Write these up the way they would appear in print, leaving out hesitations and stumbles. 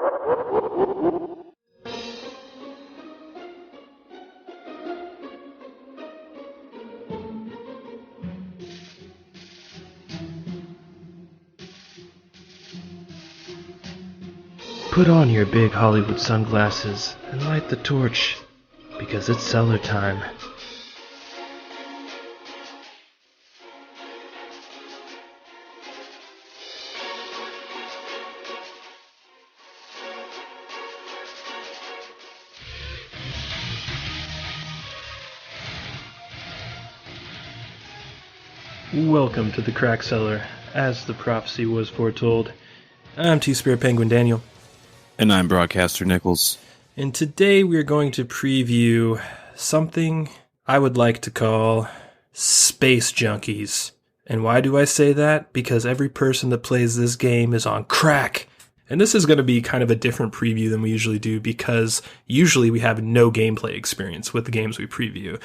Put on your big Hollywood sunglasses and light the torch, because it's cellar time. Welcome to the Crack Cellar, as the prophecy was foretold. I'm Two-Spirit Penguin Daniel. And I'm Broadcaster Nickels. And today we're going to preview something I would like to call Space Junkies. And why do I say that? Because every person that plays this game is on crack. And this is going to be kind of a different preview than we usually do, because usually we have no gameplay experience with the games we preview.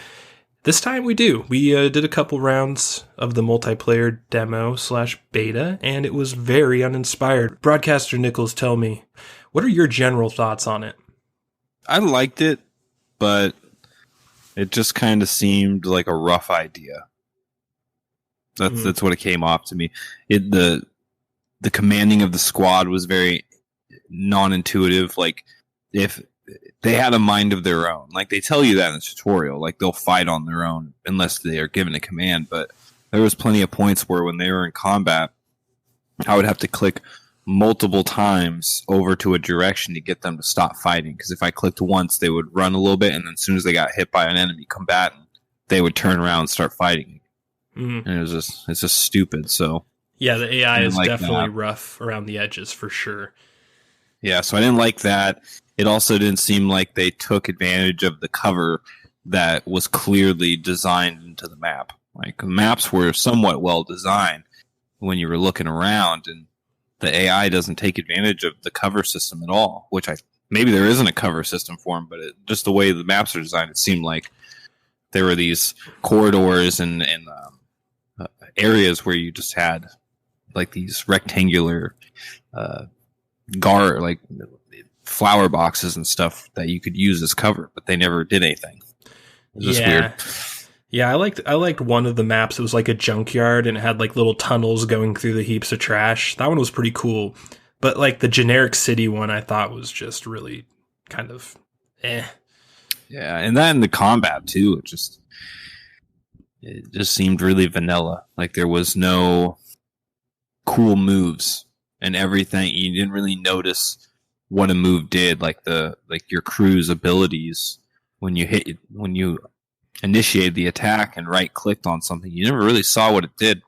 This time we do. We did a couple rounds of the multiplayer demo/beta, and it was very uninspired. Broadcaster Nickels, tell me, what are your general thoughts on it? I liked it, but it just kind of seemed like a rough idea. That's what it came off to me. The commanding of the squad was very non-intuitive. Like, if they had a mind of their own. Like, they tell you that in the tutorial. Like, they'll fight on their own unless they are given a command. But there was plenty of points where when they were in combat, I would have to click multiple times over to a direction to get them to stop fighting. Because if I clicked once, they would run a little bit, and then as soon as they got hit by an enemy combatant, they would turn around and start fighting. Mm-hmm. And it's just stupid. So yeah, the AI is definitely rough around the edges for sure. Yeah, so I didn't like that. It also didn't seem like they took advantage of the cover that was clearly designed into the map. Like, the maps were somewhat well designed when you were looking around, and the AI doesn't take advantage of the cover system at all, which maybe there isn't a cover system for them, but just the way the maps are designed, it seemed like there were these corridors and areas where you just had like these rectangular flower boxes and stuff that you could use as cover, but they never did anything. It was just weird. Yeah, I liked one of the maps. It was like a junkyard, and it had like little tunnels going through the heaps of trash. That one was pretty cool. But like the generic city one, I thought was just really kind of eh. Yeah, and that in the combat too, it just seemed really vanilla. Like, there was no cool moves and everything. You didn't really notice what a move did, like your crew's abilities when you initiated the attack and right clicked on something. You never really saw what it did.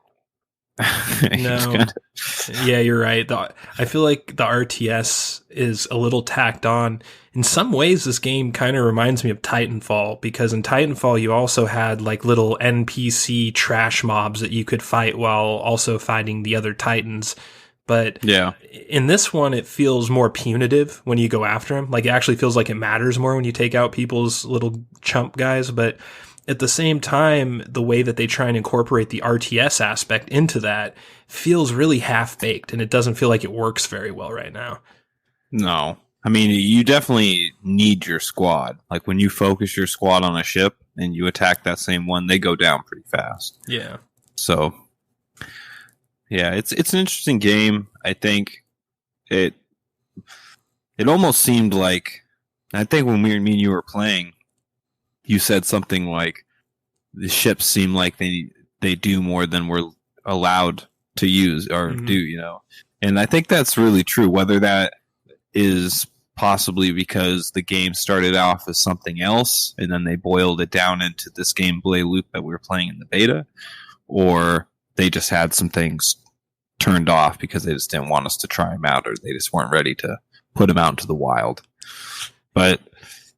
No. Yeah, you're right. I feel like the RTS is a little tacked on. In some ways, this game kind of reminds me of Titanfall, because in Titanfall, you also had like little NPC trash mobs that you could fight while also fighting the other Titans. But yeah, in this one, it feels more punitive when you go after him. Like, it actually feels like it matters more when you take out people's little chump guys. But at the same time, the way that they try and incorporate the RTS aspect into that feels really half-baked, and it doesn't feel like it works very well right now. No. I mean, you definitely need your squad. Like, when you focus your squad on a ship and you attack that same one, they go down pretty fast. Yeah. So yeah, it's an interesting game. I think it almost seemed like, I think when me and you were playing, you said something like the ships seem like they do more than we're allowed to use or do, you know. And I think that's really true. Whether that is possibly because the game started off as something else and then they boiled it down into this gameplay loop that we were playing in the beta, or they just had some things turned off because they just didn't want us to try them out, or they just weren't ready to put them out into the wild. But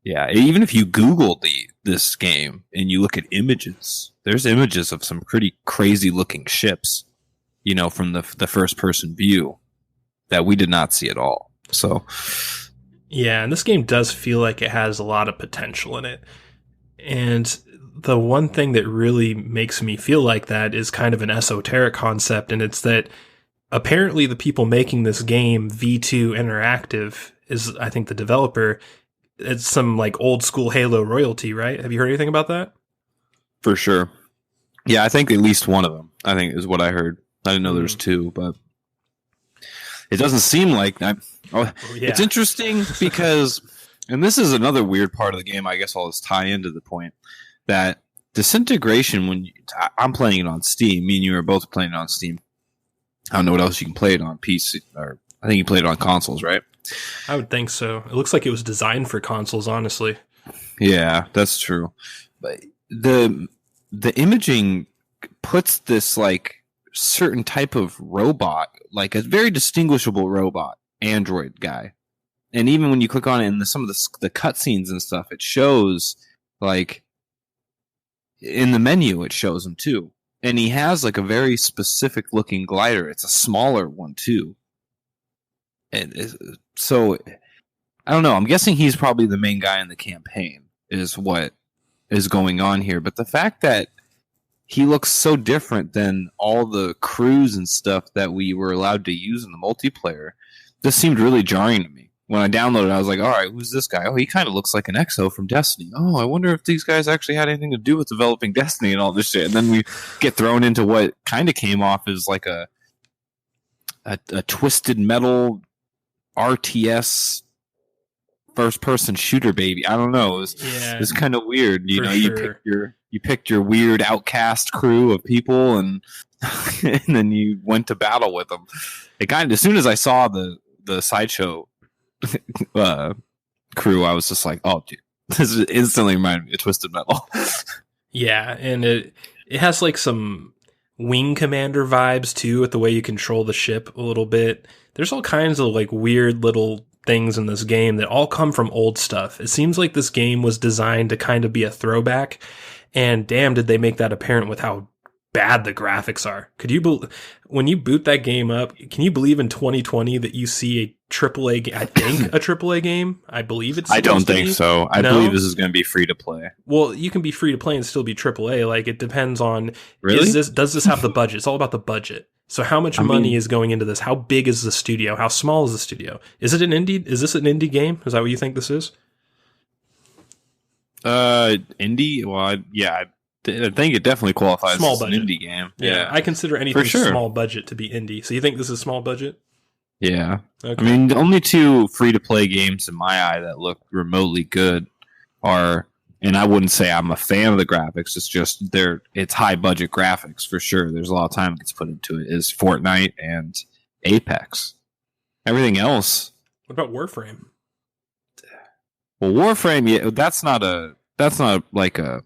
yeah, even if you Google this game and you look at images, there's images of some pretty crazy looking ships, you know, from the first person view that we did not see at all. So yeah, and this game does feel like it has a lot of potential in it. And the one thing that really makes me feel like that is kind of an esoteric concept, and it's that apparently the people making this game, V2 Interactive, is, I think, the developer. It's some like old school Halo royalty, right? Have you heard anything about that? For sure. Yeah, I think at least one of them, I think, is what I heard. I didn't know there's two, but it doesn't seem like It's interesting because, and this is another weird part of the game, I guess I'll just tie into the point, that Disintegration, I'm playing it on Steam, me and you are both playing it on Steam. I don't know what else you can play it on PC, or I think you played it on consoles, right? I would think so. It looks like it was designed for consoles, honestly. Yeah, that's true. But the imaging puts this like certain type of robot, like a very distinguishable robot, android guy. And even when you click on it in some of the cutscenes and stuff, it shows, like, in the menu, it shows him too. And he has like a very specific looking glider. It's a smaller one too. And so, I don't know. I'm guessing he's probably the main guy in the campaign is what is going on here. But the fact that he looks so different than all the crews and stuff that we were allowed to use in the multiplayer, this seemed really jarring to me. When I downloaded it, I was like, all right, who's this guy? Oh, he kind of looks like an Exo from Destiny. Oh, I wonder if these guys actually had anything to do with developing Destiny and all this shit. And then we get thrown into what kind of came off as like a Twisted Metal RTS first-person shooter baby. I don't know. It's kind of weird. You know, sure. you picked your weird outcast crew of people, and and then you went to battle with them. It kind of, as soon as I saw the sideshow crew, I was just like, oh, dude, this instantly reminded me of Twisted Metal. Yeah, and it has like some Wing Commander vibes too, with the way you control the ship a little bit. There's all kinds of like weird little things in this game that all come from old stuff. It seems like this game was designed to kind of be a throwback, and damn, did they make that apparent with how bad the graphics are. When you boot that game up, can you believe in 2020 that you see a AAA game? I think a AAA game. I believe it's. I don't think so. I believe this is going to be free to play. Well, you can be free to play and still be AAA. Like, it depends on. Really? Does this have the budget? It's all about the budget. So how much money is going into this? How big is the studio? How small is the studio? Is it an indie? Is this an indie game? Is that what you think this is? Indie? Well, yeah. I think it definitely qualifies as an indie game. Yeah, I consider anything small budget to be indie. So you think this is small budget? Yeah. Okay. I mean, the only two free-to-play games in my eye that look remotely good are, and I wouldn't say I'm a fan of the graphics, it's just it's high-budget graphics for sure. There's a lot of time that gets put into it, is Fortnite and Apex. Everything else... What about Warframe? Well, Warframe, yeah, that's not like a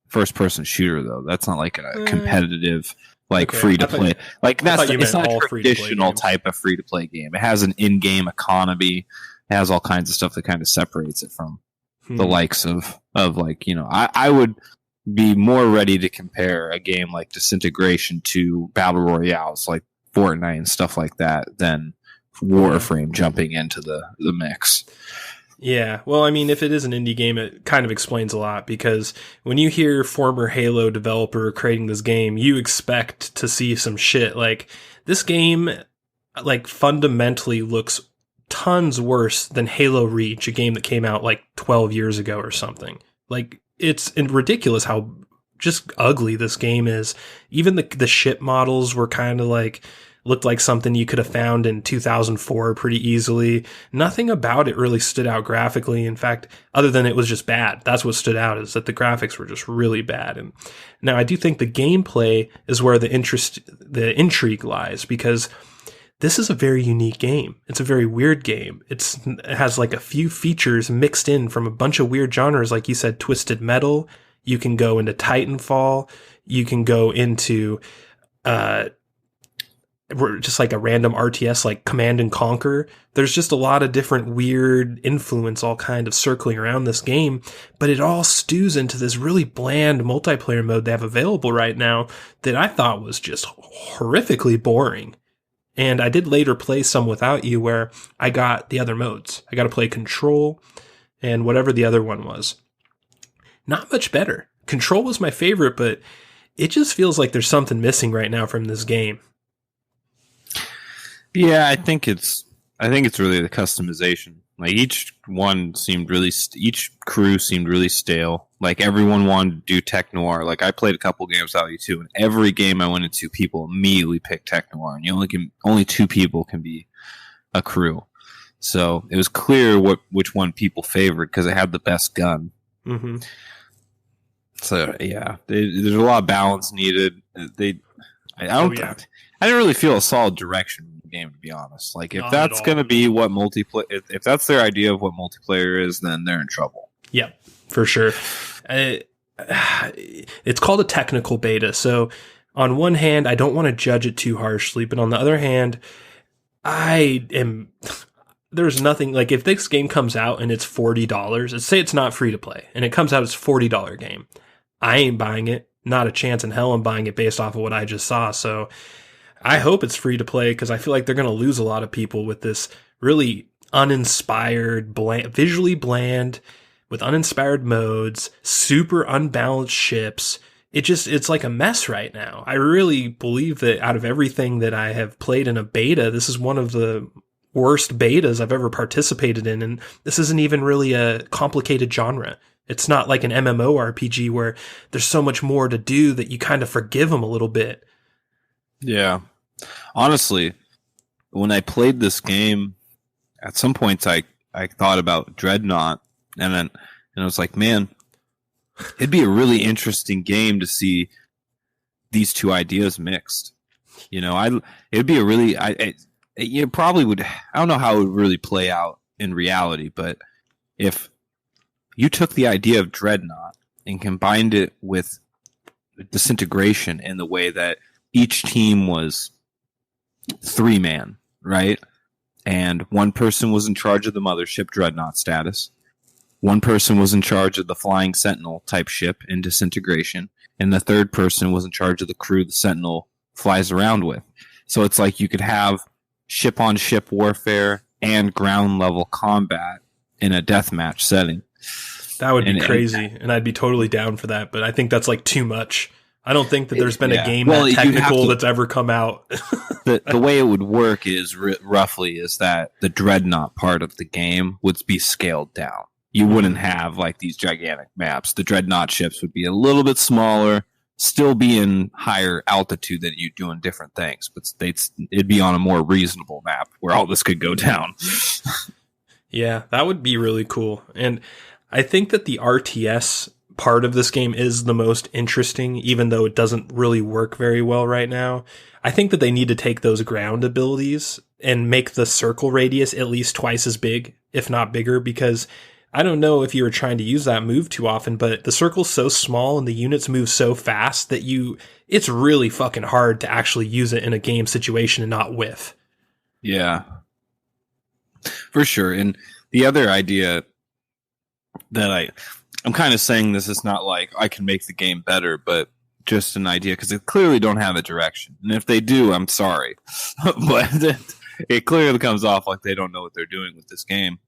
first-person shooter, though. That's not like a competitive, free-to-play. It's not a traditional type of free-to-play game. It has an in-game economy. It has all kinds of stuff that kind of separates it from the likes of I would be more ready to compare a game like Disintegration to Battle Royales like Fortnite and stuff like that than Warframe jumping into the mix. Yeah, well, I mean, if it is an indie game, it kind of explains a lot, because when you hear former Halo developer creating this game, you expect to see some shit. Like, this game, like, fundamentally looks tons worse than Halo Reach, a game that came out, like, 12 years ago or something. Like, it's ridiculous how just ugly this game is. Even the ship models were kind of, like... looked like something you could have found in 2004 pretty easily. Nothing about it really stood out graphically. In fact, other than it was just bad. That's what stood out, is that the graphics were just really bad. And now I do think the gameplay is where the intrigue lies, because this is a very unique game. It's a very weird game. It has like a few features mixed in from a bunch of weird genres. Like you said, Twisted Metal. You can go into Titanfall. You can go into, just like a random RTS like Command and Conquer. There's just a lot of different weird influence all kind of circling around this game, but it all stews into this really bland multiplayer mode they have available right now that I thought was just horrifically boring. And I did later play some without you, where I got the other modes. I got to play Control and whatever the other one was. Not much better. Control was my favorite, but it just feels like there's something missing right now from this game. Yeah, I think it's I think it's really the customization. Like each crew seemed really stale. Like everyone wanted to do tech noir. Like I played a couple games out of you too, and every game I went into, people immediately picked tech noir, and only 2 people can be a crew. So it was clear which one people favored because it had the best gun. Mm-hmm. So yeah, there's a lot of balance needed. I didn't really feel a solid direction in the game, to be honest. Like if that's going to be what multiplayer, if that's their idea of what multiplayer is, then they're in trouble. Yep, for sure. It's called a technical beta. So on one hand, I don't want to judge it too harshly, but on the other hand, there's nothing like if this game comes out and it's $40, let's say it's not free to play and it comes out as $40 game. I ain't buying it. Not a chance in hell I'm buying it based off of what I just saw. So I hope it's free to play because I feel like they're going to lose a lot of people with this really uninspired, visually bland, with uninspired modes, super unbalanced ships. It's like a mess right now. I really believe that out of everything that I have played in a beta, this is one of the worst betas I've ever participated in. And this isn't even really a complicated genre. It's not like an MMORPG where there's so much more to do that you kind of forgive them a little bit. Yeah. Honestly, when I played this game, at some points I thought about Dreadnought, and I was like, man, it'd be a really interesting game to see these two ideas mixed. You know, it'd be a really, it probably would, I don't know how it would really play out in reality, but if you took the idea of Dreadnought and combined it with Disintegration in the way that each team was 3-man, right? And one person was in charge of the mothership Dreadnought status. One person was in charge of the flying Sentinel type ship in Disintegration. And the third person was in charge of the crew the Sentinel flies around with. So it's like you could have ship-on-ship warfare and ground-level combat in a deathmatch setting. That would be crazy, and I'd be totally down for that, but I think that's like too much. I don't think that there's been a game that technical that's ever come out. the way it would work is roughly is that the Dreadnought part of the game would be scaled down. You wouldn't have like these gigantic maps. The Dreadnought ships would be a little bit smaller, still be in higher altitude than you doing different things, but it'd be on a more reasonable map where all this could go down. Yeah, that would be really cool. And I think that the RTS part of this game is the most interesting, even though it doesn't really work very well right now. I think that they need to take those ground abilities and make the circle radius at least twice as big, if not bigger, because I don't know if you were trying to use that move too often, but the circle's so small and the units move so fast that it's really fucking hard to actually use it in a game situation and not whiff. Yeah, for sure. And the other idea that I'm kind of saying this is not like I can make the game better, but just an idea because they clearly don't have a direction. And if they do, I'm sorry. But it clearly comes off like they don't know what they're doing with this game.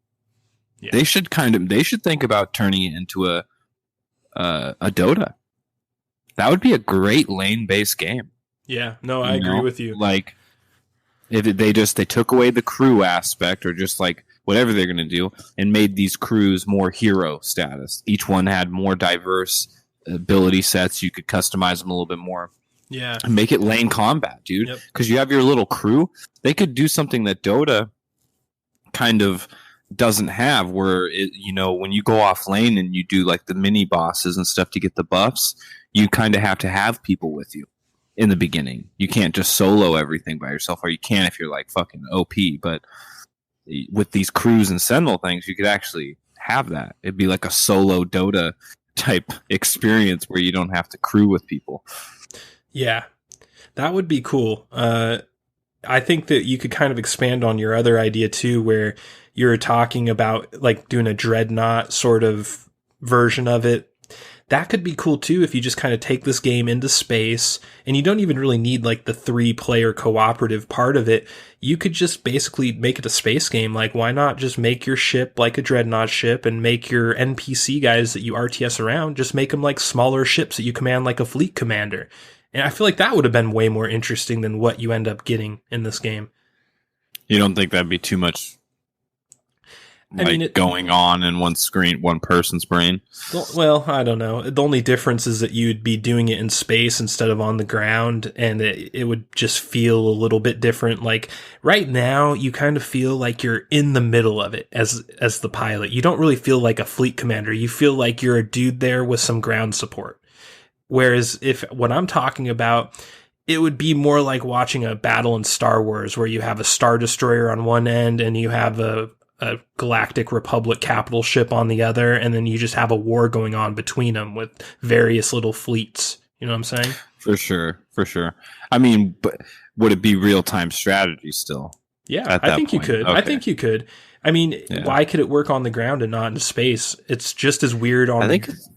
Yeah. They should think about turning it into a Dota. That would be a great lane-based game. Yeah, no, I agree with you. Like if they took away the crew aspect or just like whatever they're going to do, and made these crews more hero status. Each one had more diverse ability sets. You could customize them a little bit more. Yeah. And make it lane combat, dude. Because you have your little crew. They could do something that Dota kind of doesn't have, where, when you go off lane and you do like the mini bosses and stuff to get the buffs, you kind of have people with you in the beginning. You can't just solo everything by yourself, or you can if you're like fucking OP, but with these crews and Sentinel things, you could actually have that. It'd be like a solo Dota type experience where you don't have to crew with people. Yeah, that would be cool. I think that you could kind of expand on your other idea too, where you're talking about like doing a Dreadnought sort of version of it. That could be cool too if you just kind of take this game into space, and you don't even really need like the 3-player cooperative part of it. You could just basically make it a space game. Like, why not just make your ship like a Dreadnought ship and make your NPC guys that you RTS around, just make them like smaller ships that you command like a fleet commander. And I feel like that would have been way more interesting than what you end up getting in this game. You don't think that'd be too much going on in one person's brain? Well, I don't know. The only difference is that you'd be doing it in space instead of on the ground, and it would just feel a little bit different. Like right now, you kind of feel like you're in the middle of it as the pilot. You don't really feel like a fleet commander. You feel like you're a dude there with some ground support. Whereas if what I'm talking about, it would be more like watching a battle in Star Wars where you have a Star Destroyer on one end and you have a Galactic Republic capital ship on the other, and then you just have a war going on between them with various little fleets. You know what I'm saying? For sure. I mean, but would it be real-time strategy still? Yeah, I think you could. Okay. I think you could. I mean, why could it work on the ground and not in space? It's just as weird on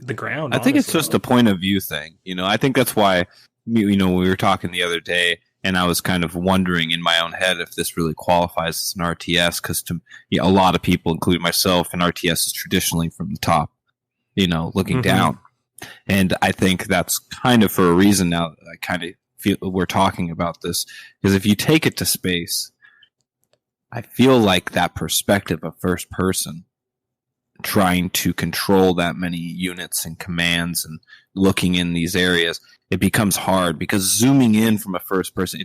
the ground. I think it's just a point of view thing. You know, I think that's why, we were talking the other day, and I was kind of wondering in my own head if this really qualifies as an RTS, because a lot of people, including myself, an RTS is traditionally from the top, looking down. And I think that's kind of for a reason now that I kind of feel we're talking about this, because if you take it to space, I feel like that perspective of first person, trying to control that many units and commands and looking in these areas, it becomes hard, because zooming in from a first person,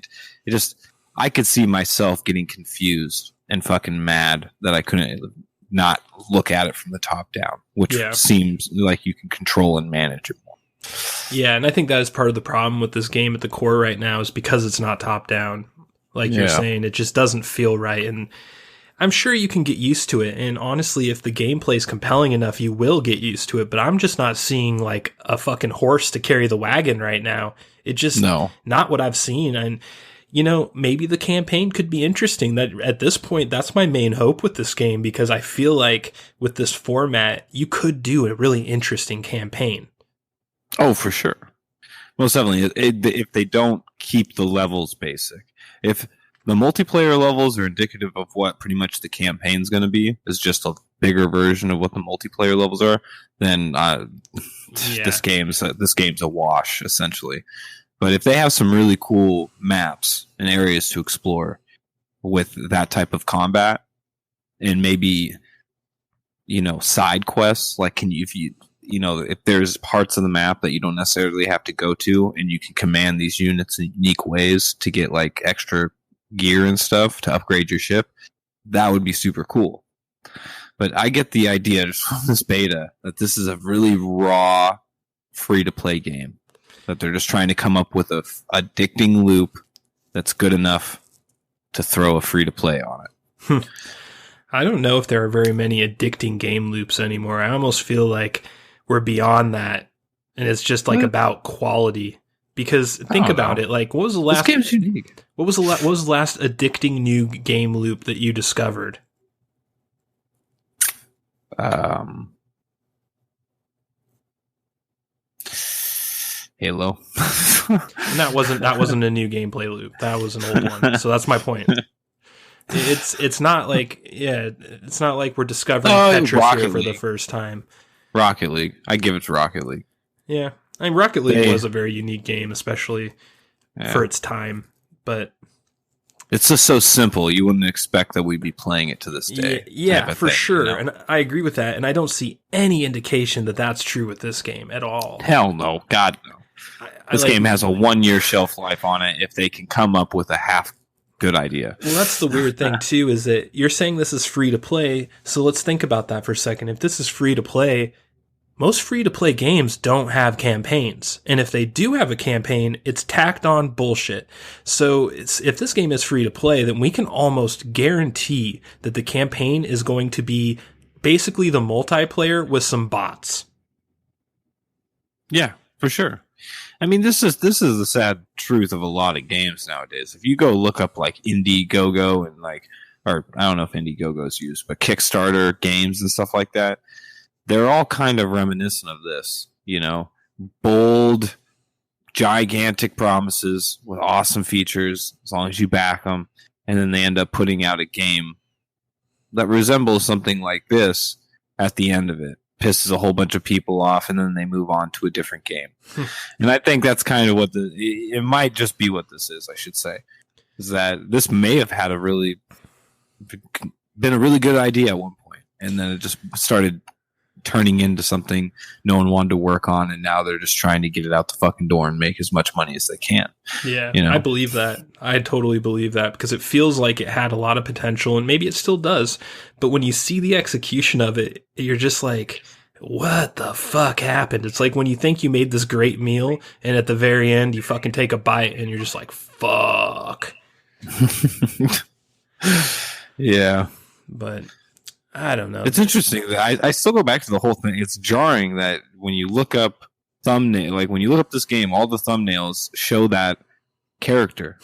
I could see myself getting confused and fucking mad that I couldn't not look at it from the top down, which seems like you can control and manage it more. Yeah, and I think that is part of the problem with this game at the core right now, is because it's not top down. Like you're saying, it just doesn't feel right. And I'm sure you can get used to it. And honestly, if the gameplay is compelling enough, you will get used to it. But I'm just not seeing like a fucking horse to carry the wagon right now. It just not what I've seen. And, maybe the campaign could be interesting. That at this point, that's my main hope with this game, because I feel like with this format, you could do a really interesting campaign. Oh, for sure. Most definitely. If they don't keep the levels basic. If the multiplayer levels are indicative of what pretty much the campaign's going to be, is just a bigger version of what the multiplayer levels are, then this game's a wash, essentially. But if they have some really cool maps and areas to explore with that type of combat, and maybe side quests, like if there's parts of the map that you don't necessarily have to go to, and you can command these units in unique ways to get like extra gear and stuff to upgrade your ship, that would be super cool. But I get the idea just from this beta that this is a really raw, free-to-play game. That they're just trying to come up with a addicting loop that's good enough to throw a free-to-play on it. I don't know if there are very many addicting game loops anymore. I almost feel like we're beyond that, and it's just like about quality. Because think about it, like what was the last? This game's unique. What was the last addicting new game loop that you discovered? Halo. And that wasn't a new gameplay loop. That was an old one. So that's my point. It's not like we're discovering Tetris here for the first time. Rocket League. I give it to Rocket League. Yeah. I mean, Rocket League was a very unique game, especially for its time. But it's just so simple. You wouldn't expect that we'd be playing it to this day. Yeah, for sure. And I agree with that. And I don't see any indication that that's true with this game at all. Hell no. God, no. This game has a 1-year shelf life on it if they can come up with a half good idea. Well, that's the weird thing, too, is that you're saying this is free to play. So let's think about that for a second. If this is free to play, most free-to-play games don't have campaigns. And if they do have a campaign, it's tacked on bullshit. So if this game is free-to-play, then we can almost guarantee that the campaign is going to be basically the multiplayer with some bots. Yeah, for sure. I mean, this is the sad truth of a lot of games nowadays. If you go look up like Indiegogo and or I don't know if Indiegogo is used, but Kickstarter games and stuff like that, they're all kind of reminiscent of this, bold, gigantic promises with awesome features as long as you back them, and then they end up putting out a game that resembles something like this at the end of it. Pisses a whole bunch of people off, and then they move on to a different game. And I think that's kind of what it might just be what this is, I should say, is that this may have had a really been a really good idea at one point, and then it just started turning into something no one wanted to work on, and now they're just trying to get it out the fucking door and make as much money as they can. Yeah, I believe that. I totally believe that, because it feels like it had a lot of potential, and maybe it still does. But when you see the execution of it, you're just like, what the fuck happened? It's like when you think you made this great meal, and at the very end, you fucking take a bite, and you're just like, fuck. Yeah. But I don't know. It's interesting that I still go back to the whole thing. It's jarring that when you look up when you look up this game, all the thumbnails show that character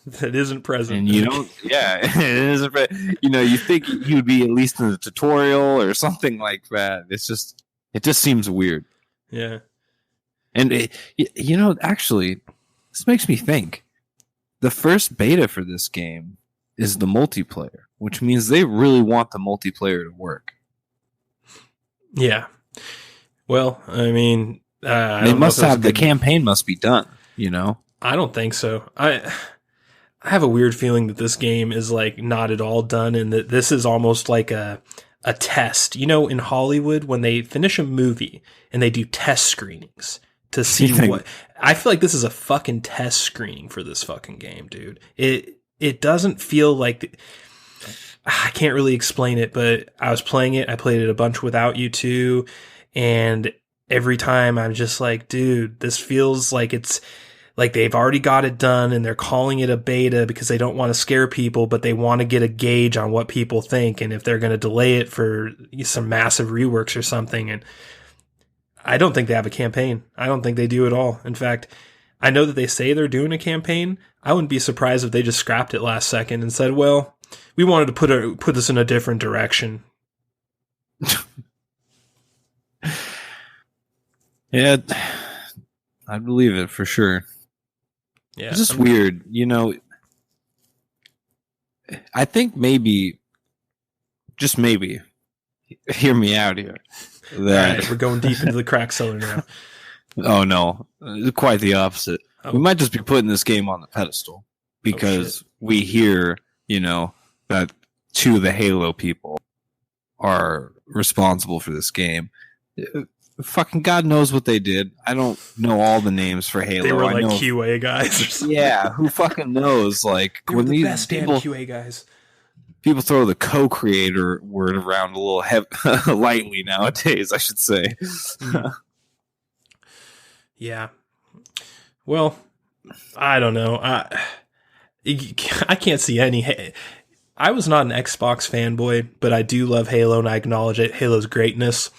that isn't present. And you don't, yeah, it isn't. You think he would be at least in the tutorial or something like that. It just seems weird. Yeah. And actually, this makes me think. The first beta for this game is the multiplayer, which means they really want the multiplayer to work. Yeah. Well, I mean, they must have the campaign must be done. I don't think so. I have a weird feeling that this game is like not at all done, and that this is almost like a test. In Hollywood, when they finish a movie and they do test screenings to see what. I feel like this is a fucking test screening for this fucking game, dude. It doesn't feel like. I can't really explain it, but I was playing it. I played it a bunch without you too, and every time I'm just like, dude, this feels like it's like they've already got it done, and they're calling it a beta because they don't want to scare people, but they want to get a gauge on what people think, and if they're going to delay it for some massive reworks or something. And I don't think they have a campaign. I don't think they do at all. In fact, I know that they say they're doing a campaign. I wouldn't be surprised if they just scrapped it last second and said, well, we wanted to put this in a different direction. Yeah, I believe it for sure. Yeah, it's just weird. I think maybe, just maybe, hear me out here. Right, we're going deep into the crack cellar now. Oh, no. Quite the opposite. Oh. We might just be putting this game on the pedestal because we hear, that two of the Halo people are responsible for this game. Fucking God knows what they did. I don't know all the names for Halo. They were like QA guys or something. Yeah, who fucking knows? Like, they were the best damn QA guys. People throw the co-creator word around a little lightly nowadays, I should say. Yeah. Well, I don't know. I can't see any. I was not an Xbox fanboy, but I do love Halo, and I acknowledge it. Halo's greatness.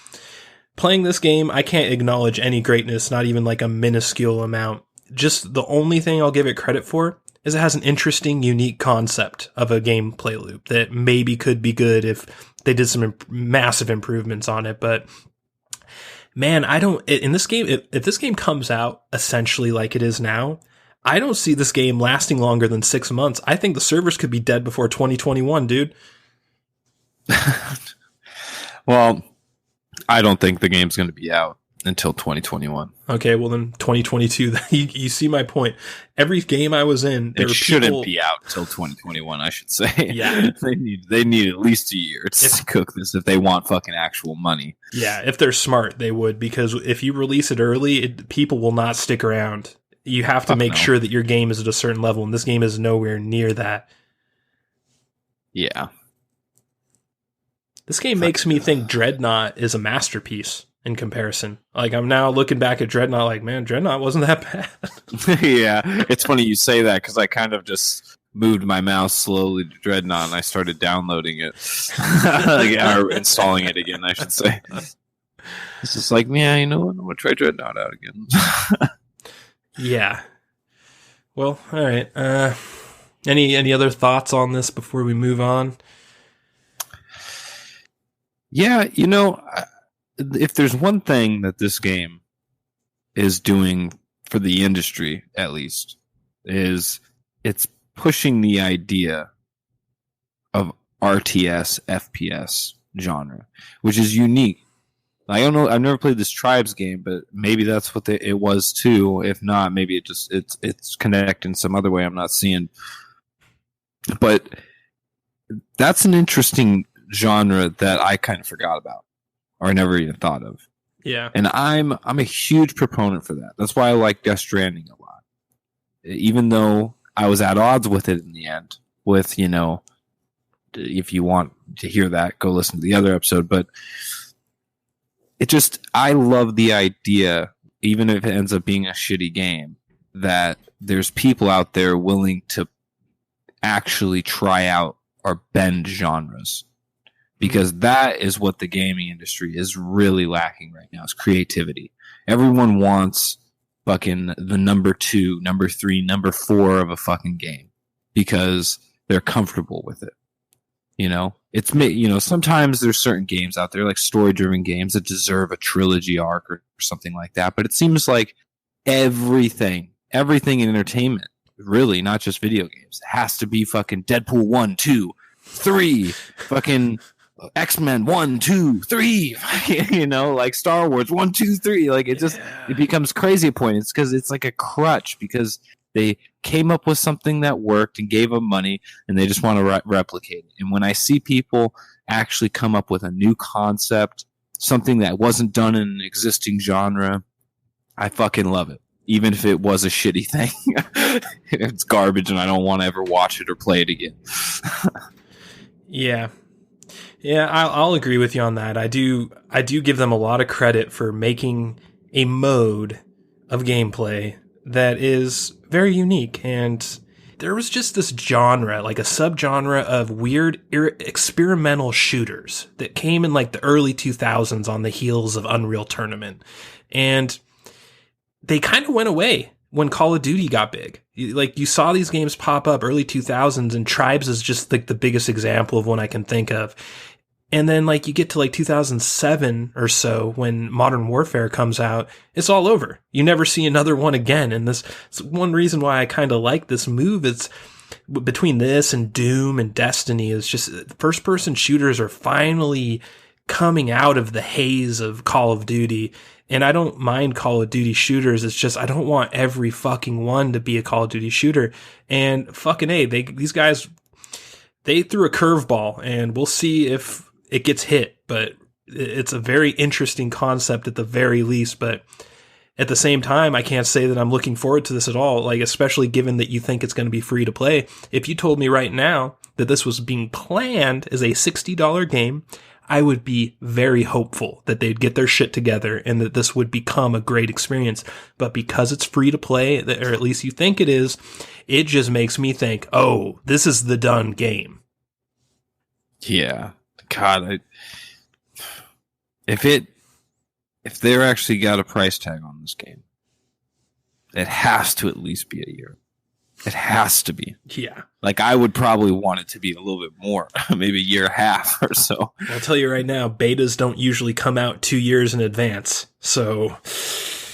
Playing this game, I can't acknowledge any greatness, not even like a minuscule amount. Just the only thing I'll give it credit for is it has an interesting, unique concept of a gameplay loop that maybe could be good if they did some massive improvements on it. But man, in this game, if this game comes out essentially like it is now, I don't see this game lasting longer than 6 months. I think the servers could be dead before 2021, dude. Well, I don't think the game's going to be out until 2021. Okay, well then 2022. You see my point. Every game I was in, it shouldn't be out until 2021. I should say. Yeah, they need at least a year to cook this if they want fucking actual money. Yeah, if they're smart, they would, because if you release it early, people will not stick around. You have to make sure that your game is at a certain level, and this game is nowhere near that. Yeah. This game makes me think Dreadnought is a masterpiece in comparison. Like, I'm now looking back at Dreadnought like, man, Dreadnought wasn't that bad. Yeah, it's funny you say that because I kind of just moved my mouse slowly to Dreadnought and I started downloading it. Or installing it again, I should say. It's just like, yeah, you know what? I'm going to try Dreadnought out again. Yeah. Well, all right. Any other thoughts on this before we move on? Yeah, if there's one thing that this game is doing for the industry, at least, is it's pushing the idea of RTS, FPS genre, which is unique. I don't know. I've never played this Tribes game, but maybe that's what it was too. If not, maybe it's connected in some other way I'm not seeing. But that's an interesting genre that I kind of forgot about, or I never even thought of. Yeah. And I'm a huge proponent for that. That's why I like Death Stranding a lot. Even though I was at odds with it in the end, with, if you want to hear that, go listen to the other episode. But I love the idea, even if it ends up being a shitty game, that there's people out there willing to actually try out or bend genres. Because that is what the gaming industry is really lacking right now, is creativity. Everyone wants fucking the number 2, number 3, number 4 of a fucking game because they're comfortable with it. Sometimes there's certain games out there, like story-driven games, that deserve a trilogy arc or something like that. But it seems like everything in entertainment, really, not just video games, has to be fucking Deadpool 1, 2, 3, fucking X-Men 1, 2, 3, like Star Wars 1, 2, 3. Like it becomes crazy at points because it's like a crutch because they came up with something that worked and gave them money and they just want to replicate it. And when I see people actually come up with a new concept, something that wasn't done in an existing genre, I fucking love it. Even if it was a shitty thing. It's garbage and I don't want to ever watch it or play it again. Yeah. Yeah, I'll agree with you on that. I do give them a lot of credit for making a mode of gameplay that is very unique. And there was just this genre, like a subgenre of weird experimental shooters that came in like the early 2000s on the heels of Unreal Tournament. And they kind of went away when Call of Duty got big. Like you saw these games pop up early 2000s, and Tribes is just like the biggest example of one I can think of. And then like you get to like 2007 or so when Modern Warfare comes out, it's all over. You never see another one again. And this is one reason why I kind of like this move. It's between this and Doom and Destiny is just first person shooters are finally coming out of the haze of Call of Duty. And I don't mind Call of Duty shooters. It's just I don't want every fucking one to be a Call of Duty shooter. And fucking A, these guys, they threw a curveball, and we'll see if it gets hit. But it's a very interesting concept at the very least. But at the same time, I can't say that I'm looking forward to this at all. Like, especially given that you think it's going to be free to play. If you told me right now that this was being planned as a $60 game, I would be very hopeful that they'd get their shit together and that this would become a great experience. But because it's free to play, or at least you think it is, it just makes me think, oh, this is the done game. Yeah. God, if they're actually got a price tag on this game, it has to at least be a year. It has to be. Yeah. Like, I would probably want it to be a little bit more, maybe a year and a half or so. I'll tell you right now, betas don't usually come out 2 years in advance. So,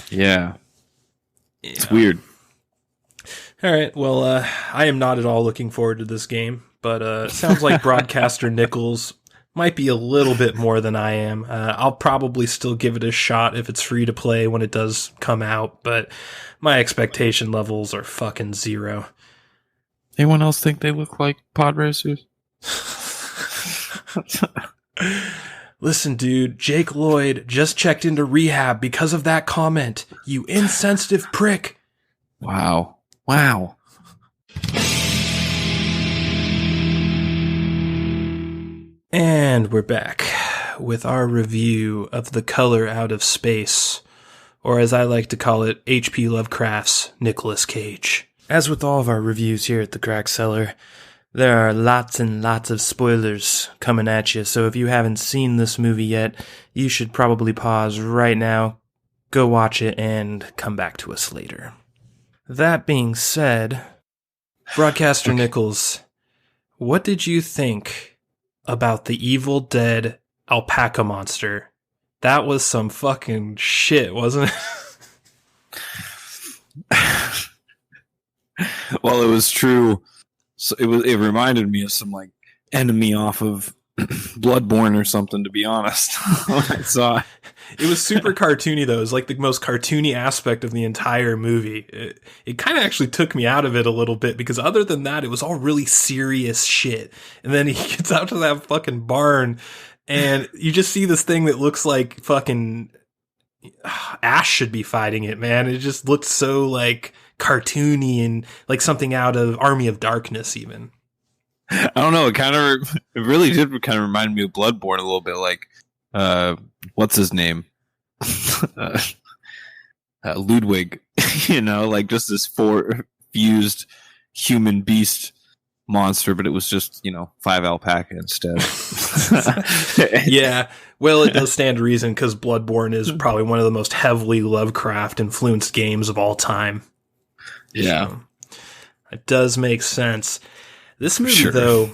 yeah. It's weird. All right. Well, I am not at all looking forward to this game, but it sounds like Broadcaster Nickels might be a little bit more than I am. I'll probably still give it a shot if it's free to play when it does come out, but my expectation levels are fucking zero. Anyone else think they look like pod racers? Listen, dude, Jake Lloyd just checked into rehab because of that comment. You insensitive prick. Wow. And we're back with our review of The Color Out of Space, or as I like to call it, H.P. Lovecraft's Nicolas Cage. As with all of our reviews here at the Crack Cellar, there are lots and lots of spoilers coming at you, so if you haven't seen this movie yet, you should probably pause right now, go watch it, and come back to us later. That being said, Broadcaster Nickels, what did you think about the Evil Dead alpaca monster? That was some fucking shit, wasn't it? Well, it was true. So it reminded me of some like enemy off of Bloodborne or something, to be honest. When I saw it. It was super cartoony, though. It was like the most cartoony aspect of the entire movie. It kind of actually took me out of it a little bit, because other than that, it was all really serious shit. And then he gets out to that fucking barn, and you just see this thing that looks like fucking Ash should be fighting it, man. It just looked so like cartoony and like something out of Army of Darkness, even. I don't know. It really did kind of remind me of Bloodborne a little bit. Like, what's his name? Ludwig. Like just this fused human beast monster, but it was just 5 alpaca instead. Yeah. Well, it does stand to reason, because Bloodborne is probably one of the most heavily Lovecraft influenced games of all time. Yeah. So, it does make sense. This movie, though,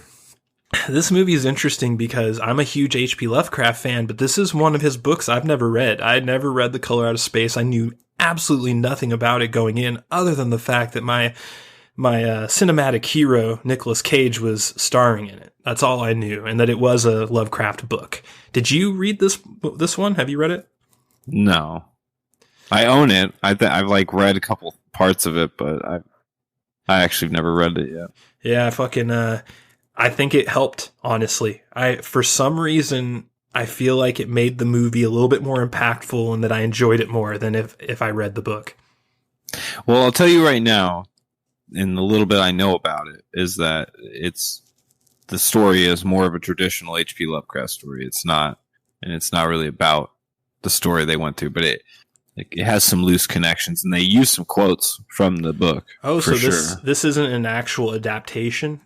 this movie is interesting because I'm a huge H.P. Lovecraft fan, but this is one of his books I've never read. I had never read The Color Out of Space. I knew absolutely nothing about it going in, other than the fact that my cinematic hero, Nicolas Cage, was starring in it. That's all I knew, and that it was a Lovecraft book. Did you read this one? Have you read it? No. I own it. I've read a couple parts of it, but I actually never read it yet. Yeah, I think it helped, honestly. For some reason, I feel like it made the movie a little bit more impactful, and that I enjoyed it more than if I read the book. Well, I'll tell you right now, in the little bit I know about it, is that the story is more of a traditional H.P. Lovecraft story. It's not really about the story they went through, but it has some loose connections, and they use some quotes from the book. Oh, so this isn't an actual adaptation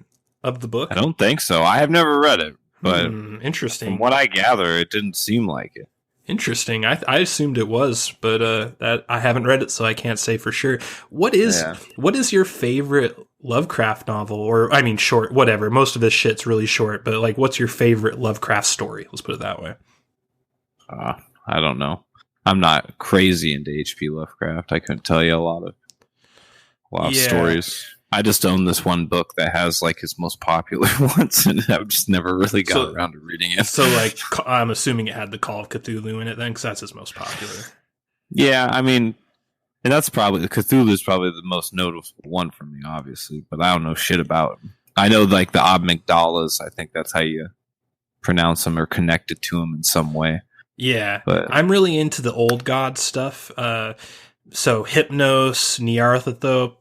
of the book? I don't think so. I have never read it, but interesting. From what I gather, it didn't seem like it. Interesting. I assumed it was, but that I haven't read it, so I can't say for sure. What is your favorite Lovecraft novel, or I mean short, whatever. Most of this shit's really short, but like, what's your favorite Lovecraft story? Let's put it that way. I don't know. I'm not crazy into H.P. Lovecraft. I couldn't tell you a lot of stories. I just own this one book that has like his most popular ones, and I've just never really got around to reading it. So, like, I'm assuming it had the Call of Cthulhu in it then, because that's his most popular. Yeah, I mean, and that's probably Cthulhu is probably the most noticeable one for me, obviously. But I don't know shit about him. I know like the Amygdalas. I think that's how you pronounce them, or connected to him in some way. Yeah, but I'm really into the old god stuff. So Hypnos, Nyarlathotep,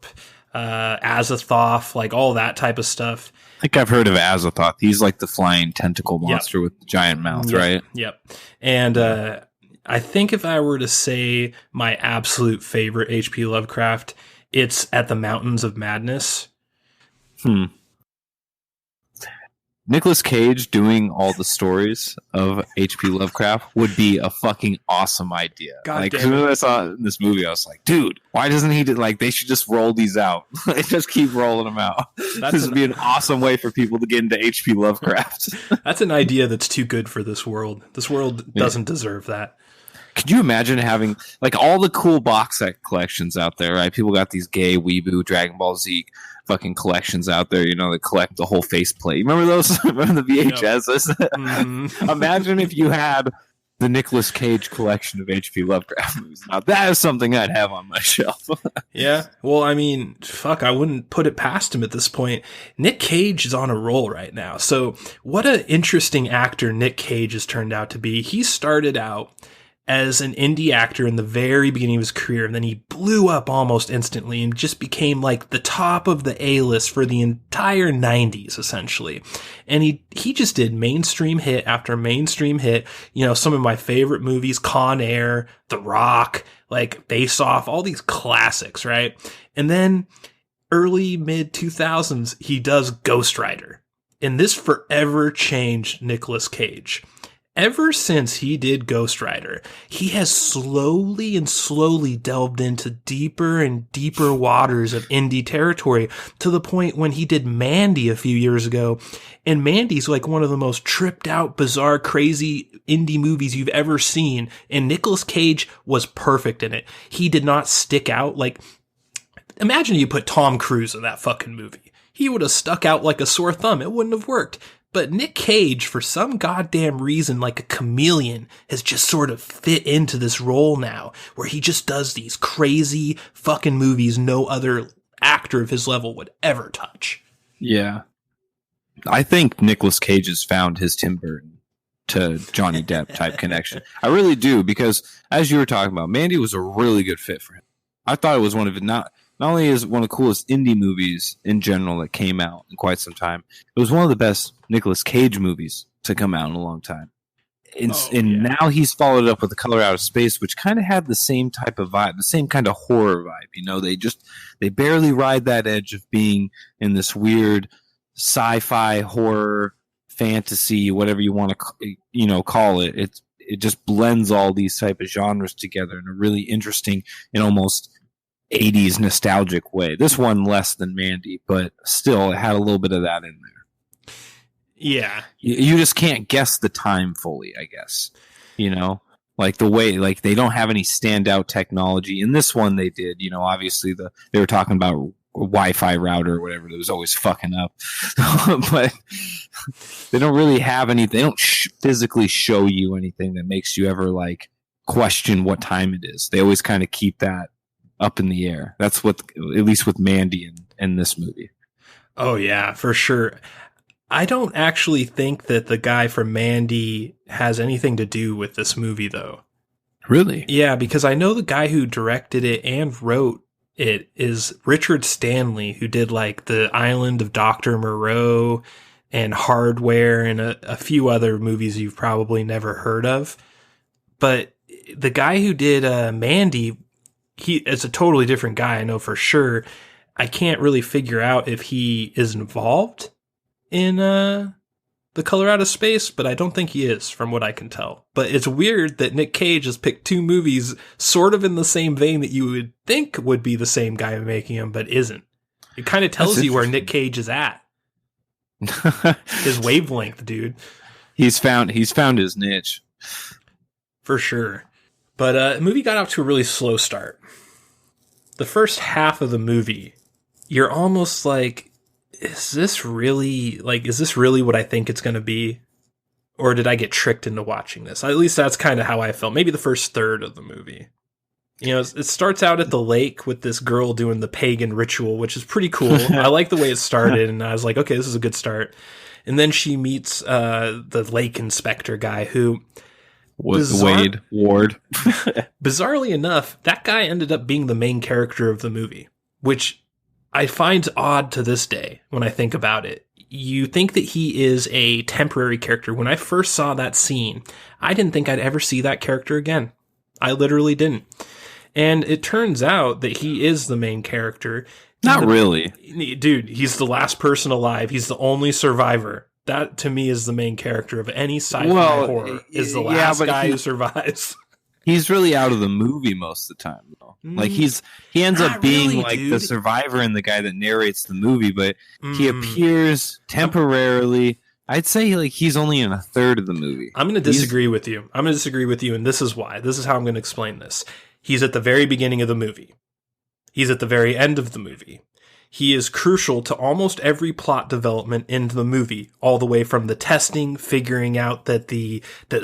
Azathoth, like all that type of stuff. I think I've heard of Azathoth. He's like the flying tentacle monster with the giant mouth, right? Yep. And I think if I were to say my absolute favorite H.P. Lovecraft, it's At the Mountains of Madness. Nicolas Cage doing all the stories of H.P. Lovecraft would be a fucking awesome idea. God damn it. As soon as I saw this movie, I was like, dude, why doesn't he they should just roll these out. They just keep rolling them out. This would be an awesome way for people to get into H.P. Lovecraft. That's an idea that's too good for this world. This world doesn't deserve that. Could you imagine having like all the cool box set collections out there, right? People got these gay weeboo Dragon Ball Z fucking collections out there, that collect the whole faceplate. You remember those? Remember the VHSs? Yep. Mm-hmm. Imagine if you had the Nicolas Cage collection of H.P. Lovecraft movies. Now that is something I'd have on my shelf. Yeah. Well, I mean, fuck, I wouldn't put it past him at this point. Nick Cage is on a roll right now. So what an interesting actor Nick Cage has turned out to be. He started out as an indie actor in the very beginning of his career, and then he blew up almost instantly and just became like the top of the A-list for the entire 90s, essentially. And he just did mainstream hit after mainstream hit. Some of my favorite movies, Con Air, The Rock, like Face Off, all these classics, right? And then early mid 2000s, he does Ghost Rider. And this forever changed Nicolas Cage. Ever since he did Ghost Rider, he has slowly delved into deeper and deeper waters of indie territory, to the point when he did Mandy a few years ago. And Mandy's like one of the most tripped out, bizarre, crazy indie movies you've ever seen. And Nicolas Cage was perfect in it. He did not stick out. Like, imagine you put Tom Cruise in that fucking movie. He would have stuck out like a sore thumb. It wouldn't have worked. But Nick Cage, for some goddamn reason, like a chameleon, has just sort of fit into this role now, where he just does these crazy fucking movies no other actor of his level would ever touch. Yeah. I think Nicolas Cage has found his Tim Burton to Johnny Depp type connection. I really do, because as you were talking about, Mandy was a really good fit for him. I thought it was one of not only is one of the coolest indie movies in general that came out in quite some time, it was one of the best Nicolas Cage movies to come out in a long time. Now he's followed up with The Color Out of Space, which kind of had the same type of vibe, the same kind of horror vibe. You know, they barely ride that edge of being in this weird sci-fi horror fantasy, whatever you want to call it. It just blends all these type of genres together in a really interesting and almost 80s nostalgic way. This one less than Mandy, but still it had a little bit of that in there. Yeah. You just can't guess the time fully, I guess. You know, like the way, like they don't have any standout technology. In this one they did, you know, obviously they were talking about a Wi-Fi router or whatever that was always fucking up. But they don't really have anything. They don't physically show you anything that makes you ever like question what time it is. They always kind of keep that up in the air. That's what, at least with Mandy in this movie. Oh yeah, for sure. I don't actually think that the guy from Mandy has anything to do with this movie, though. Really? Yeah, because I know the guy who directed it and wrote it is Richard Stanley, who did like The Island of Dr. Moreau and Hardware and a few other movies you've probably never heard of. But the guy who did Mandy, he is a totally different guy, I know for sure. I can't really figure out if he is involved in The Color Out of Space, but I don't think he is, from what I can tell. But it's weird that Nick Cage has picked two movies sort of in the same vein that you would think would be the same guy making them, but isn't. It kind of tells you where Nick Cage is at. His wavelength, dude. He's found his niche. For sure. But the movie got off to a really slow start. The first half of the movie, you're almost like, is this really what I think it's going to be? Or did I get tricked into watching this? At least that's kind of how I felt. Maybe the first third of the movie. You know, it starts out at the lake with this girl doing the pagan ritual, which is pretty cool. I like the way it started, and I was like, okay, this is a good start. And then she meets the lake inspector guy who... Wade Ward. Bizarrely enough, that guy ended up being the main character of the movie, which I find odd to this day when I think about it. You think that he is a temporary character. When I first saw that scene, I didn't think I'd ever see that character again. I literally didn't. And it turns out that he is the main character. Not really. Dude, he's the last person alive. He's the only survivor. That, to me, is the main character of any sci-fi horror, is the last guy who survives. He's really out of the movie most of the time, though. Like, he ends up being, really, like, dude, the survivor and the guy that narrates the movie, but he appears temporarily. I'd say, like, he's only in a third of the movie. I'm going to disagree with you. I'm going to disagree with you, and this is why. This is how I'm going to explain this. He's at the very beginning of the movie. He's at the very end of the movie. He is crucial to almost every plot development in the movie, all the way from the testing, figuring out that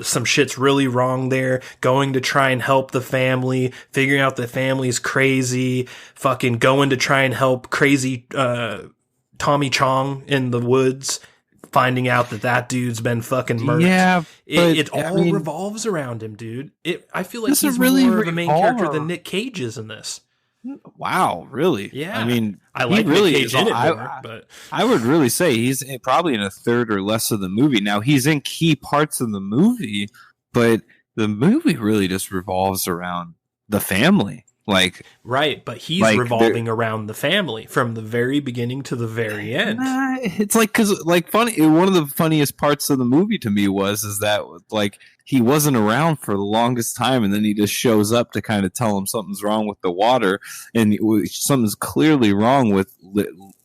some shit's really wrong there, going to try and help the family, figuring out the family's crazy, fucking going to try and help crazy Tommy Chong in the woods, finding out that dude's been fucking murdered. Yeah, it all revolves around him, dude. I feel like he's really more of a main character than Nick Cage is in this. Wow, really? Yeah. I mean, I like really Nick Cage in it more, but I would really say he's probably in a third or less of the movie. Now, he's in key parts of the movie, but the movie really just revolves around the family. Like, right, but he's revolving around the family from the very beginning to the very end. It's like, because, like, funny. One of the funniest parts of the movie to me is that, like, he wasn't around for the longest time, and then he just shows up to kind of tell him something's wrong with the water, and something's clearly wrong with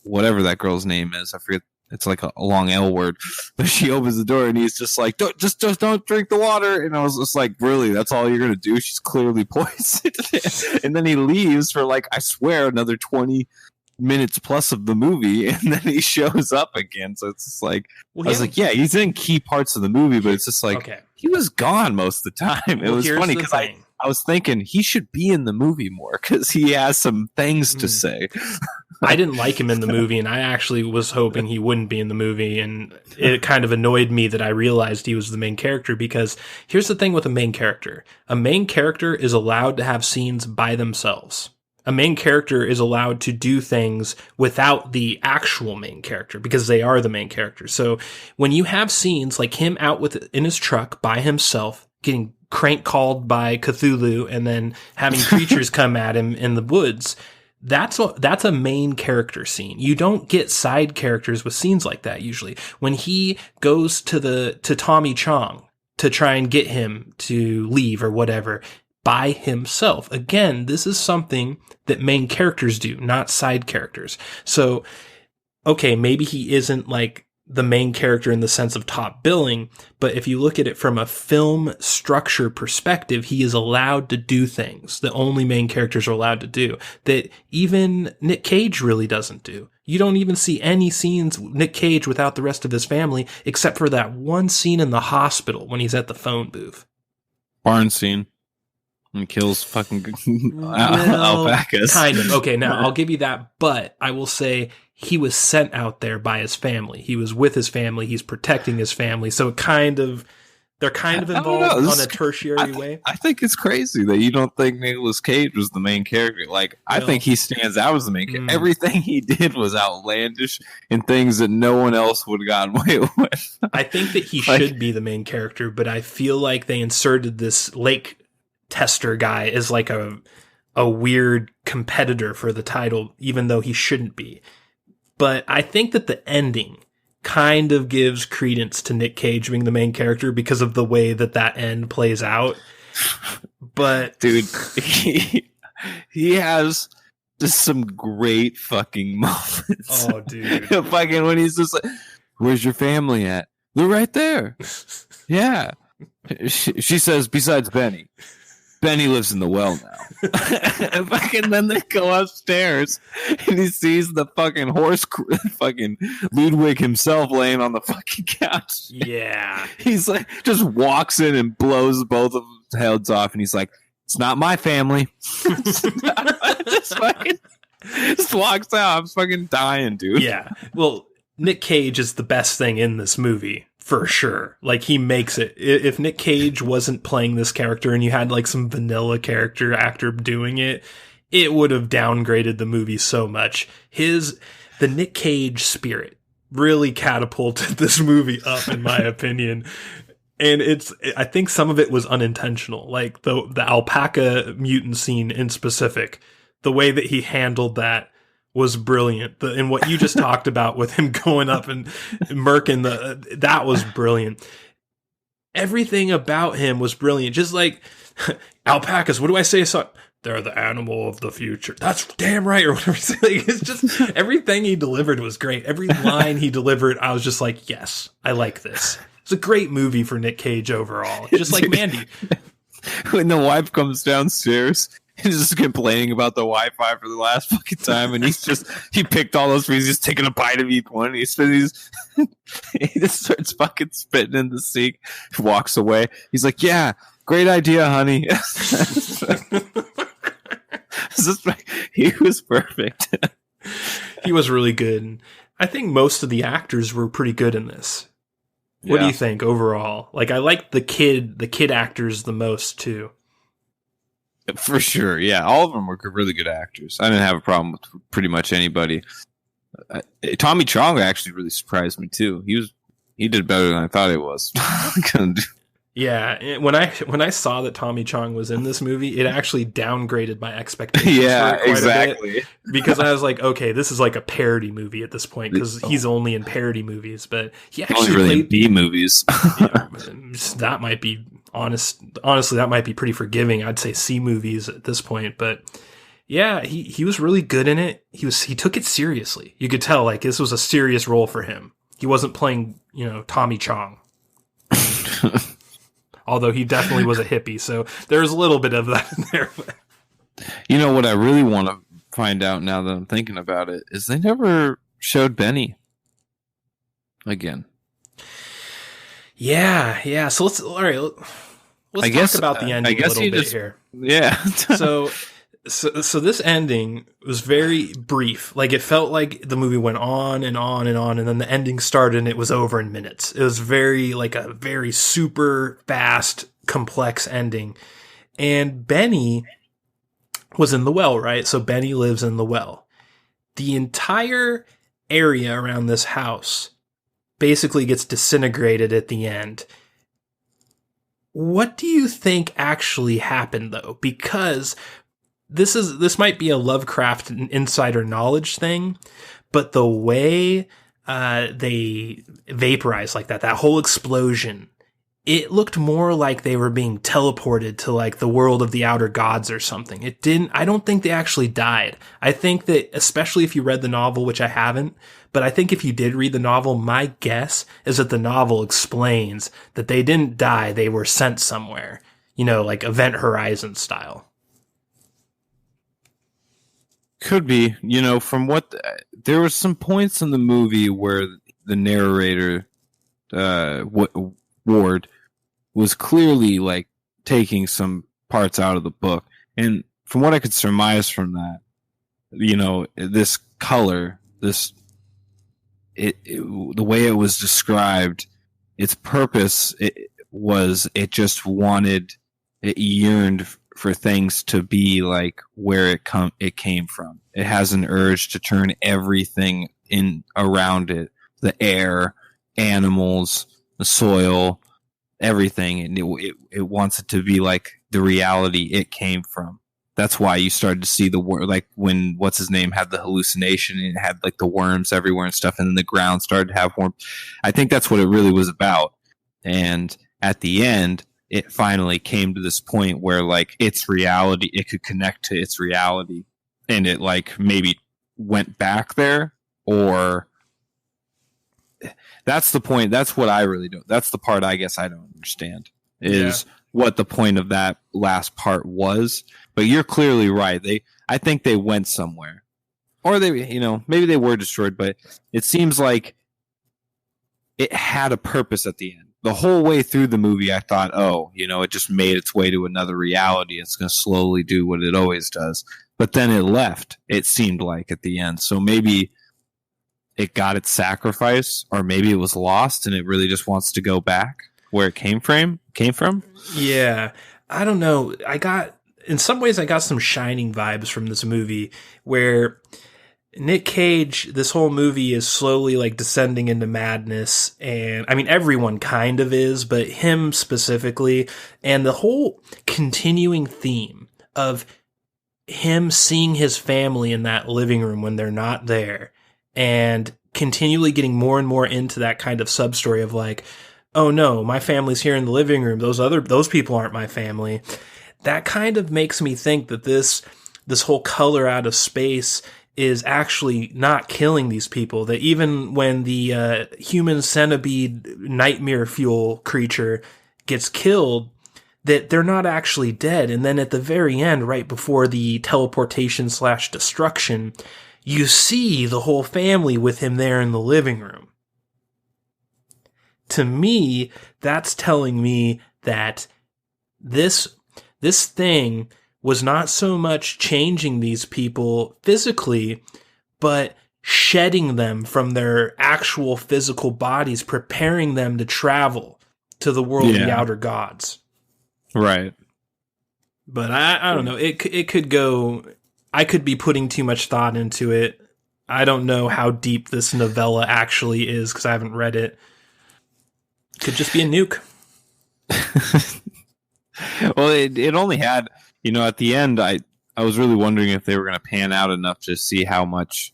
whatever that girl's name is. I forget. It's like a long L word. But she opens the door, and he's just like, don't drink the water. And I was just like, really? That's all you're going to do? She's clearly poisoned. And then he leaves for, like, I swear, another 20, minutes plus of the movie, and then he shows up again. So it's just like, I was like, yeah, he's in key parts of the movie, but it's just like, he was gone most of the time. It was funny because I was thinking he should be in the movie more because he has some things to say. I didn't like him in the movie, and I actually was hoping he wouldn't be in the movie, and it kind of annoyed me that I realized he was the main character, because here's the thing with a main character. A main character is allowed to have scenes by themselves. A main character is allowed to do things without the actual main character because they are the main character. So when you have scenes like him out in his truck by himself, getting crank called by Cthulhu and then having creatures come at him in the woods, that's a main character scene. You don't get side characters with scenes like that usually. When he goes to Tommy Chong to try and get him to leave or whatever, by himself. Again, this is something that main characters do, not side characters. So, okay, maybe he isn't like the main character in the sense of top billing, but if you look at it from a film structure perspective, he is allowed to do things that only main characters are allowed to do, that even Nick Cage really doesn't do. You don't even see any scenes Nick Cage without the rest of his family, except for that one scene in the hospital when he's at the phone booth. Barn scene. And kills fucking alpacas. Kind of. Okay, now I'll give you that, but I will say he was sent out there by his family. He was with his family. He's protecting his family. So they're kind of involved on a tertiary way. I think it's crazy that you don't think Nicolas Cage was the main character. Like, I think he stands out as the main character. Everything he did was outlandish and things that no one else would have gotten away with. I think that he should be the main character, but I feel like they inserted this lake tester guy as like a weird competitor for the title, even though he shouldn't be. But I think that the ending kind of gives credence to Nick Cage being the main character because of the way that end plays out. But dude, he has just some great fucking moments. Oh, dude. Fucking when he's just like, where's your family at? They're right there. Yeah. She says, besides Benny. Benny lives in the well now. And fucking then they go upstairs and he sees the fucking fucking Ludwig himself laying on the fucking couch. Yeah. He's like, just walks in and blows both of his heads off and he's like, it's not my family. just walks out. I'm fucking dying, dude. Yeah. Well, Nick Cage is the best thing in this movie. For sure. Like, he makes it. If Nick Cage wasn't playing this character and you had like some vanilla actor doing it, it would have downgraded the movie so much. The Nick Cage spirit really catapulted this movie up, in my opinion. And I think some of it was unintentional. Like the alpaca mutant scene in specific, the way that he handled that was brilliant. And what you just talked about with him going up and murking that was brilliant. Everything about him was brilliant. Just like alpacas, what do I say? So they're the animal of the future. That's damn right, or whatever. Like, it's just everything he delivered was great. Every line he delivered, I was just like, yes, I like this. It's a great movie for Nick Cage overall. Just like Mandy. When the wife comes downstairs, he's just complaining about the Wi-Fi for the last fucking time, and he picked all those things. He's taking a bite of each one. And he just starts fucking spitting in the sink. Walks away. He's like, "Yeah, great idea, honey." He was perfect. He was really good. And I think most of the actors were pretty good in this. What do you think overall? Like, I like the kid actors the most too. For sure, yeah. All of them were really good actors. I didn't have a problem with pretty much anybody. Tommy Chong actually really surprised me too. He did better than I thought he was. Yeah, when I saw that Tommy Chong was in this movie, it actually downgraded my expectations. Yeah, exactly. Because I was like, okay, this is like a parody movie at this point because he's only in parody movies, but he actually only really in B movies. Yeah, that might be honestly, that might be pretty forgiving. I'd say C movies at this point, but yeah, he was really good in it. He took it seriously. You could tell like this was a serious role for him. He wasn't playing, Tommy Chong. Although he definitely was a hippie, so there's a little bit of that in there. You know what I really want to find out now that I'm thinking about it is they never showed Benny again. Yeah. So let's talk about the ending a little bit here. Yeah. So this ending was very brief. Like, it felt like the movie went on and on and on, and then the ending started and it was over in minutes. It was a very super fast, complex ending. And Benny was in the well, right? So Benny lives in the well. The entire area around this house basically gets disintegrated at the end. What do you think actually happened, though? Because this might be a Lovecraft insider knowledge thing, but the way they vaporized like that whole explosion, it looked more like they were being teleported to like the world of the outer gods or something. I don't think they actually died. I think that, especially if you read the novel, which I haven't, but I think if you did read the novel, my guess is that the novel explains that they didn't die, they were sent somewhere, like Event Horizon style. Could be, from what there were some points in the movie where the narrator, Ward, was clearly like taking some parts out of the book, and from what I could surmise from that, this color, the way it was described, its purpose it yearned for things to be like where it came from. It has an urge to turn everything in around it, the air, animals, the soil, everything, and it wants it to be like the reality it came from. That's why you started to see like when what's his name had the hallucination and it had like the worms everywhere and stuff, and then the ground started to have worms. I think that's what it really was about. And at the end, it finally came to this point where like its reality, it could connect to its reality, and it like maybe went back there, or that's the point. That's what I really don't. That's the part I guess I don't understand is what the point of that last part was. But you're clearly right. I think they went somewhere, or they, maybe they were destroyed, but it seems like it had a purpose at the end. The whole way through the movie, I thought, it just made its way to another reality. It's going to slowly do what it always does. But then it left, it seemed like, at the end. So maybe it got its sacrifice, or maybe it was lost and it really just wants to go back where it came from. Yeah. I don't know. In some ways, I got some Shining vibes from this movie where Nick Cage, this whole movie is slowly like descending into madness, and I mean everyone kind of is, but him specifically, and the whole continuing theme of him seeing his family in that living room when they're not there, and continually getting more and more into that kind of sub story of like, oh no, my family's here in the living room, those people aren't my family. That kind of makes me think that this whole color out of space is actually not killing these people, that even when the human centipede nightmare fuel creature gets killed, that they're not actually dead. And then at the very end, right before the teleportation / destruction, you see the whole family with him there in the living room. To me, that's telling me that this thing was not so much changing these people physically, but shedding them from their actual physical bodies, preparing them to travel to the world of the outer gods. Right. But I don't know. It could go. I could be putting too much thought into it. I don't know how deep this novella actually is because I haven't read it. Could just be a nuke. Well, it only had, at the end, I was really wondering if they were going to pan out enough to see how much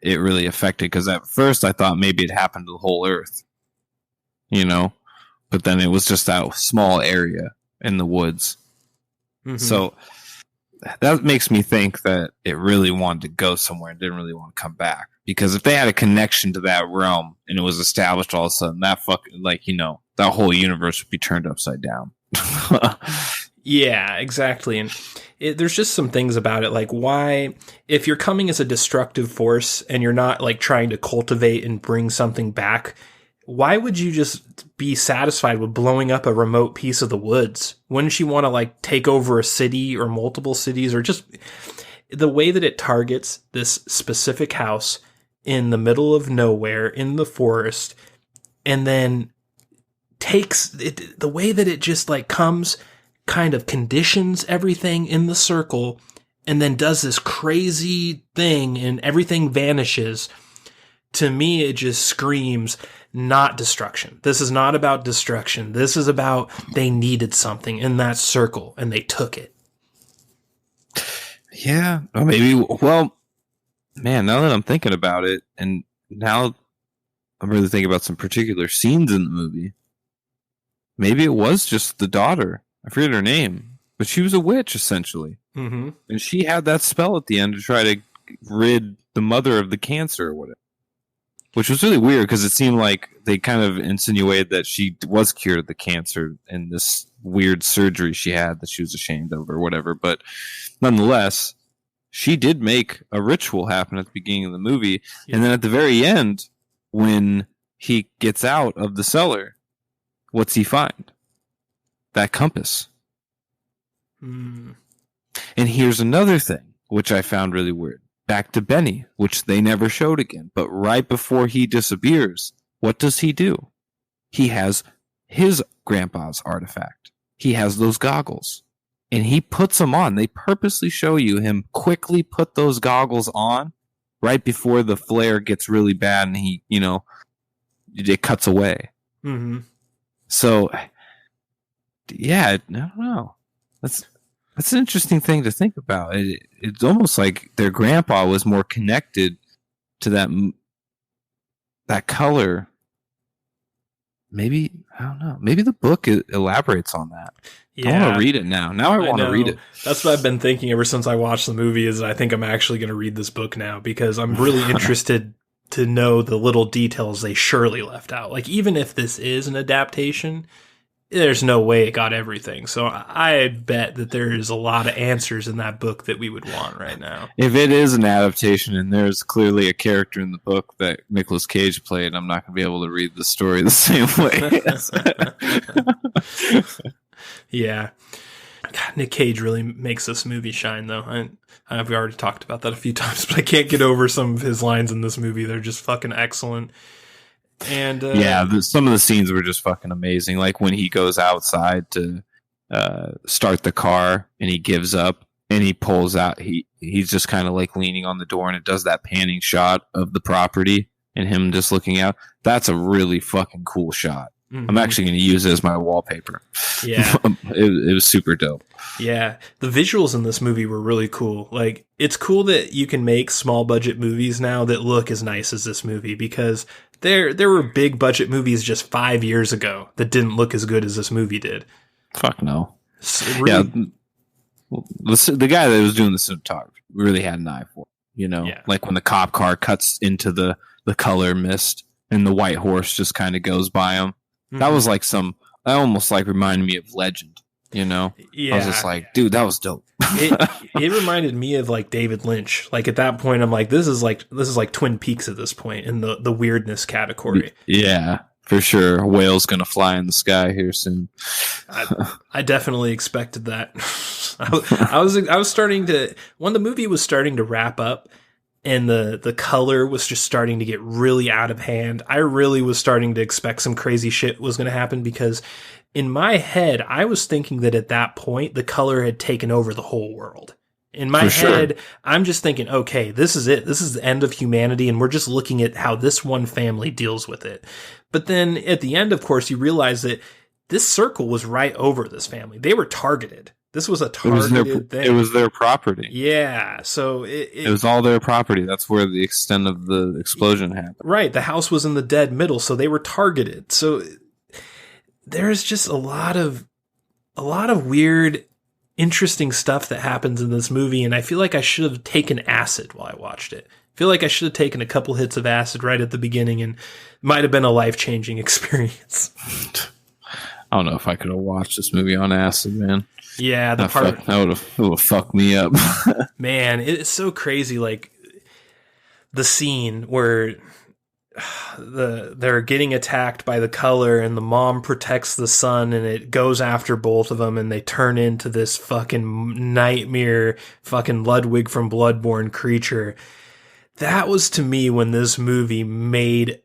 it really affected. Because at first I thought maybe it happened to the whole Earth, but then it was just that small area in the woods. Mm-hmm. So that makes me think that it really wanted to go somewhere and didn't really want to come back. Because if they had a connection to that realm and it was established all of a sudden, that that whole universe would be turned upside down. Yeah, exactly. And there's just some things about it, like why, if you're coming as a destructive force and you're not like trying to cultivate and bring something back, why would you just be satisfied with blowing up a remote piece of the woods? Wouldn't you want to like take over a city or multiple cities, or just the way that it targets this specific house in the middle of nowhere in the forest, and then takes it, the way that it just like comes, kind of conditions everything in the circle, and then does this crazy thing and everything vanishes. To me, it just screams not destruction. This is not about destruction. This is about they needed something in that circle and they took it. Yeah, or maybe, well, man, now that I'm thinking about it, and now I'm really thinking about some particular scenes in the movie, maybe it was just the daughter. I forget her name, but she was a witch, essentially. Mm-hmm. And she had that spell at the end to try to rid the mother of the cancer or whatever. Which was really weird, because it seemed like they kind of insinuated that she was cured of the cancer in this weird surgery she had that she was ashamed of or whatever. But nonetheless, she did make a ritual happen at the beginning of the movie. Yeah. And then at the very end, when he gets out of the cellar, what's he find? That compass. Mm. And here's another thing, which I found really weird. Back to Benny, which they never showed again. But right before he disappears, what does he do? He has his grandpa's artifact. He has those goggles. And he puts them on. They purposely show you him quickly put those goggles on right before the flare gets really bad and he, it cuts away. Mm-hmm. So, yeah, I don't know. That's an interesting thing to think about. It's almost like their grandpa was more connected to that color. Maybe, I don't know. Maybe the book elaborates on that. Yeah. I want to read it now. Now I want to read it. That's what I've been thinking ever since I watched the movie, is I think I'm actually going to read this book now, because I'm really interested to know the little details they surely left out. Like, even if this is an adaptation, there's no way it got everything. So I bet that there is a lot of answers in that book that we would want right now. If it is an adaptation and there's clearly a character in the book that Nicolas Cage played, I'm not going to be able to read the story the same way. Yeah. God, Nick Cage really makes this movie shine, though. I've already talked about that a few times, but I can't get over some of his lines in this movie. They're just fucking excellent. And some of the scenes were just fucking amazing. Like when he goes outside to start the car and he gives up and he pulls out. He's just kind of like leaning on the door, and it does that panning shot of the property and him just looking out. That's a really fucking cool shot. Mm-hmm. I'm actually going to use it as my wallpaper. Yeah. It was super dope. Yeah. The visuals in this movie were really cool. Like, it's cool that you can make small budget movies now that look as nice as this movie, because there were big budget movies just 5 years ago that didn't look as good as this movie did. Fuck no. Really, the guy that was doing the cinematography really had an eye for it, Yeah. Like when the cop car cuts into the color mist and the white horse just kind of goes by him. Mm-hmm. That was like that almost like reminded me of Legend, Yeah. I was just like, dude, that was dope. It reminded me of like David Lynch. Like at that point, I'm like, this is like Twin Peaks at this point in the weirdness category. Yeah, for sure. A whale's gonna fly in the sky here soon. I definitely expected that. I was starting to, when the movie was starting to wrap up and the color was just starting to get really out of hand, I really was starting to expect some crazy shit was going to happen, because in my head, I was thinking that at that point, the color had taken over the whole world. In my head, I'm just thinking, okay, this is it. This is the end of humanity, and we're just looking at how this one family deals with it. But then at the end, of course, you realize that this circle was right over this family. They were targeted. This was a targeted thing. It was their property. Yeah, so it was all their property. That's where the extent of the explosion happened. Right, the house was in the dead middle, so they were targeted. So there's just a lot of weird, interesting stuff that happens in this movie, and I feel like I should have taken acid while I watched it. I feel like I should have taken a couple hits of acid right at the beginning, and it might have been a life-changing experience. I don't know if I could have watched this movie on acid, man. Yeah, that would have fucked me up. Man, it's so crazy. Like the scene where they're getting attacked by the color, and the mom protects the son, and it goes after both of them, and they turn into this fucking nightmare, fucking Ludwig from Bloodborne creature. That was, to me, when this movie made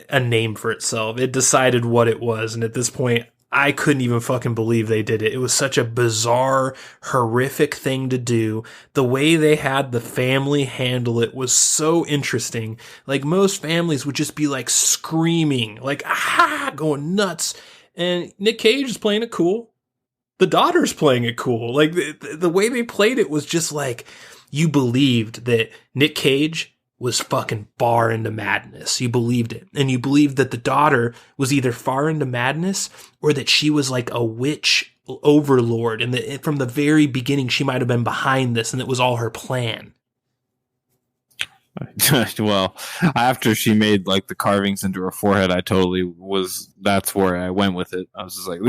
a name for itself. It decided what it was, and at this point, I couldn't even fucking believe they did it. It was such a bizarre, horrific thing to do. The way they had the family handle it was so interesting. Like, most families would just be like screaming, like, ah, going nuts. And Nick Cage is playing it cool. The daughter's playing it cool. Like, the way they played it was just like, you believed that Nick Cage was fucking far into madness. You believed it. And you believed that the daughter was either far into madness or that she was like a witch overlord. And that from the very beginning, she might have been behind this and it was all her plan. Well, after she made like the carvings into her forehead, that's where I went with it. I was just like,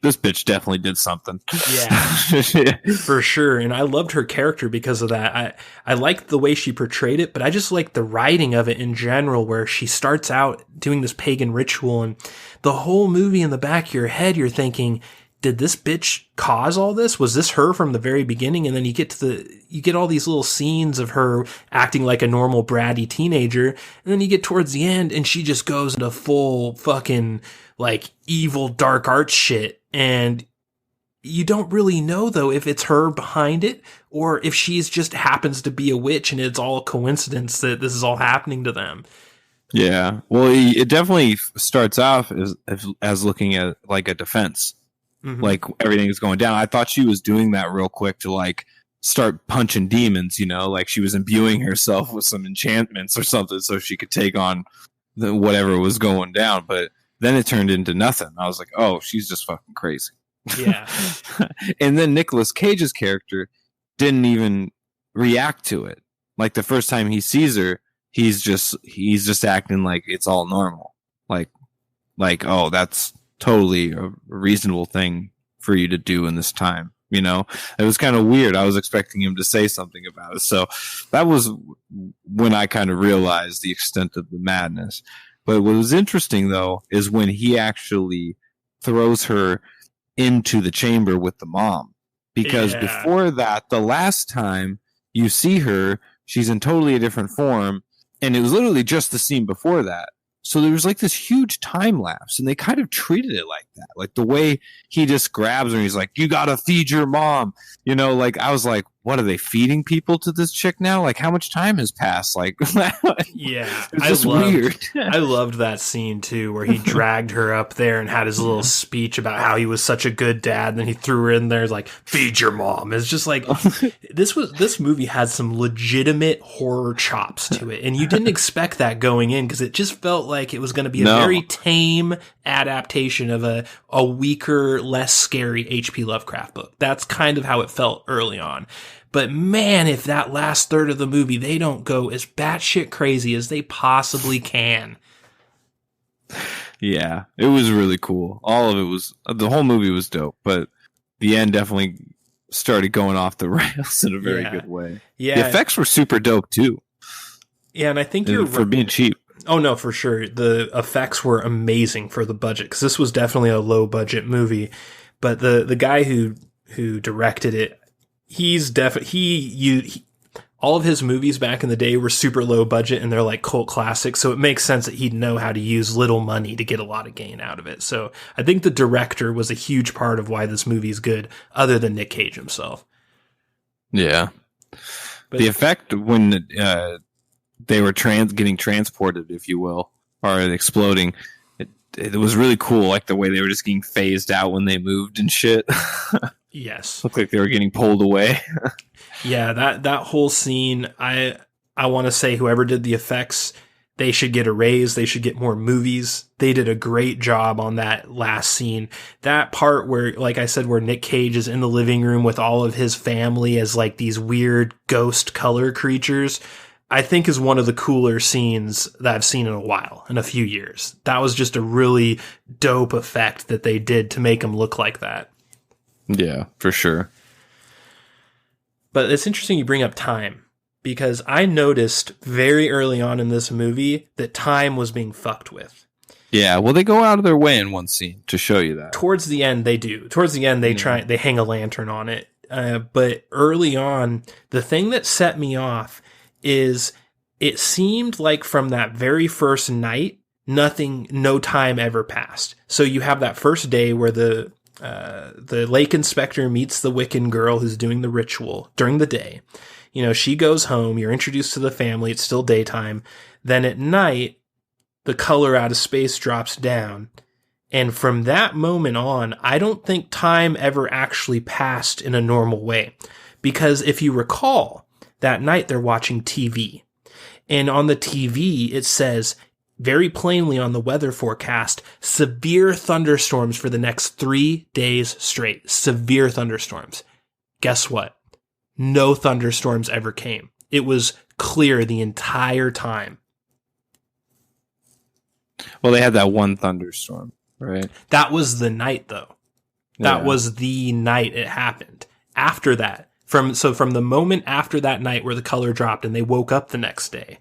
this bitch definitely did something. Yeah, for sure. And I loved her character because of that. I liked the way she portrayed it, but I just liked the writing of it in general, where she starts out doing this pagan ritual, and the whole movie in the back of your head, you're thinking, did this bitch cause all this? Was this her from the very beginning? And then you get all these little scenes of her acting like a normal bratty teenager. And then you get towards the end and she just goes into full fucking like evil dark arts shit. And you don't really know though if it's her behind it or if she's just happens to be a witch and it's all a coincidence that this is all happening to them. Yeah. Well, it definitely starts off as looking at like a defense. Mm-hmm. Like everything is going down. I thought she was doing that real quick to like start punching demons, like she was imbuing herself with some enchantments or something so she could take on whatever was going down. But then it turned into nothing. I was like, oh, she's just fucking crazy. Yeah. And then Nicolas Cage's character didn't even react to it. Like the first time he sees her, he's just acting like it's all normal. Like, oh, that's totally a reasonable thing for you to do in this time. It was kind of weird. I was expecting him to say something about it. So that was when I kind of realized the extent of the madness. But what was interesting though, is when he actually throws her into the chamber with the mom, because before that, the last time you see her, she's in totally a different form. And it was literally just the scene before that. So there was like this huge time lapse, and they kind of treated it like that. Like the way he just grabs her and he's like, you got to feed your mom. Like I was like, what are they feeding people to this chick now? Like how much time has passed? Like, yeah, it's weird. I loved that scene too, where he dragged her up there and had his little speech about how he was such a good dad. And then he threw her in there like, feed your mom. It's just like, this movie had some legitimate horror chops to it. And you didn't expect that going in because it just felt like it was going to be a very tame adaptation of a weaker, less scary H.P. Lovecraft book. That's kind of how it felt early on. But man, if that last third of the movie, they don't go as batshit crazy as they possibly can. Yeah, it was really cool. All of it the whole movie was dope, but the end definitely started going off the rails in a very good way. Yeah. The effects were super dope too. Yeah, and I think for being cheap. Oh no, for sure. The effects were amazing for the budget, because this was definitely a low budget movie. But the guy who directed it, all of his movies back in the day were super low budget and they're like cult classics. So it makes sense that he'd know how to use little money to get a lot of gain out of it. So I think the director was a huge part of why this movie is good, other than Nick Cage himself. Yeah. But the effect when they were getting transported, if you will, or exploding, it was really cool. Like the way they were just getting phased out when they moved and shit. Yes. Looked like they were getting pulled away. Yeah, that whole scene, I want to say whoever did the effects, they should get a raise. They should get more movies. They did a great job on that last scene. That part where, like I said, where Nick Cage is in the living room with all of his family as like these weird ghost color creatures. I think is one of the cooler scenes that I've seen in a few years. That was just a really dope effect that they did to make him look like that. Yeah, for sure. But it's interesting you bring up time, because I noticed very early on in this movie that time was being fucked with. Yeah, well, they go out of their way in one scene to show you that. Towards the end, they do. Towards the end, they hang a lantern on it. But early on, the thing that set me off is it seemed like from that very first night, no time ever passed. So you have that first day where the lake inspector meets the Wiccan girl who's doing the ritual during the day. You know, she goes home, you're introduced to the family, it's still daytime. Then at night, the color out of space drops down. And from that moment on, I don't think time ever actually passed in a normal way. Because if you recall, that night they're watching TV. And on the TV, it says very plainly on the weather forecast, severe thunderstorms for the next 3 days straight. Severe thunderstorms. Guess what? No thunderstorms ever came. It was clear the entire time. Well, they had that one thunderstorm, right? That was the night, though. That was the night it happened. After that, from the moment after that night where the color dropped and they woke up the next day,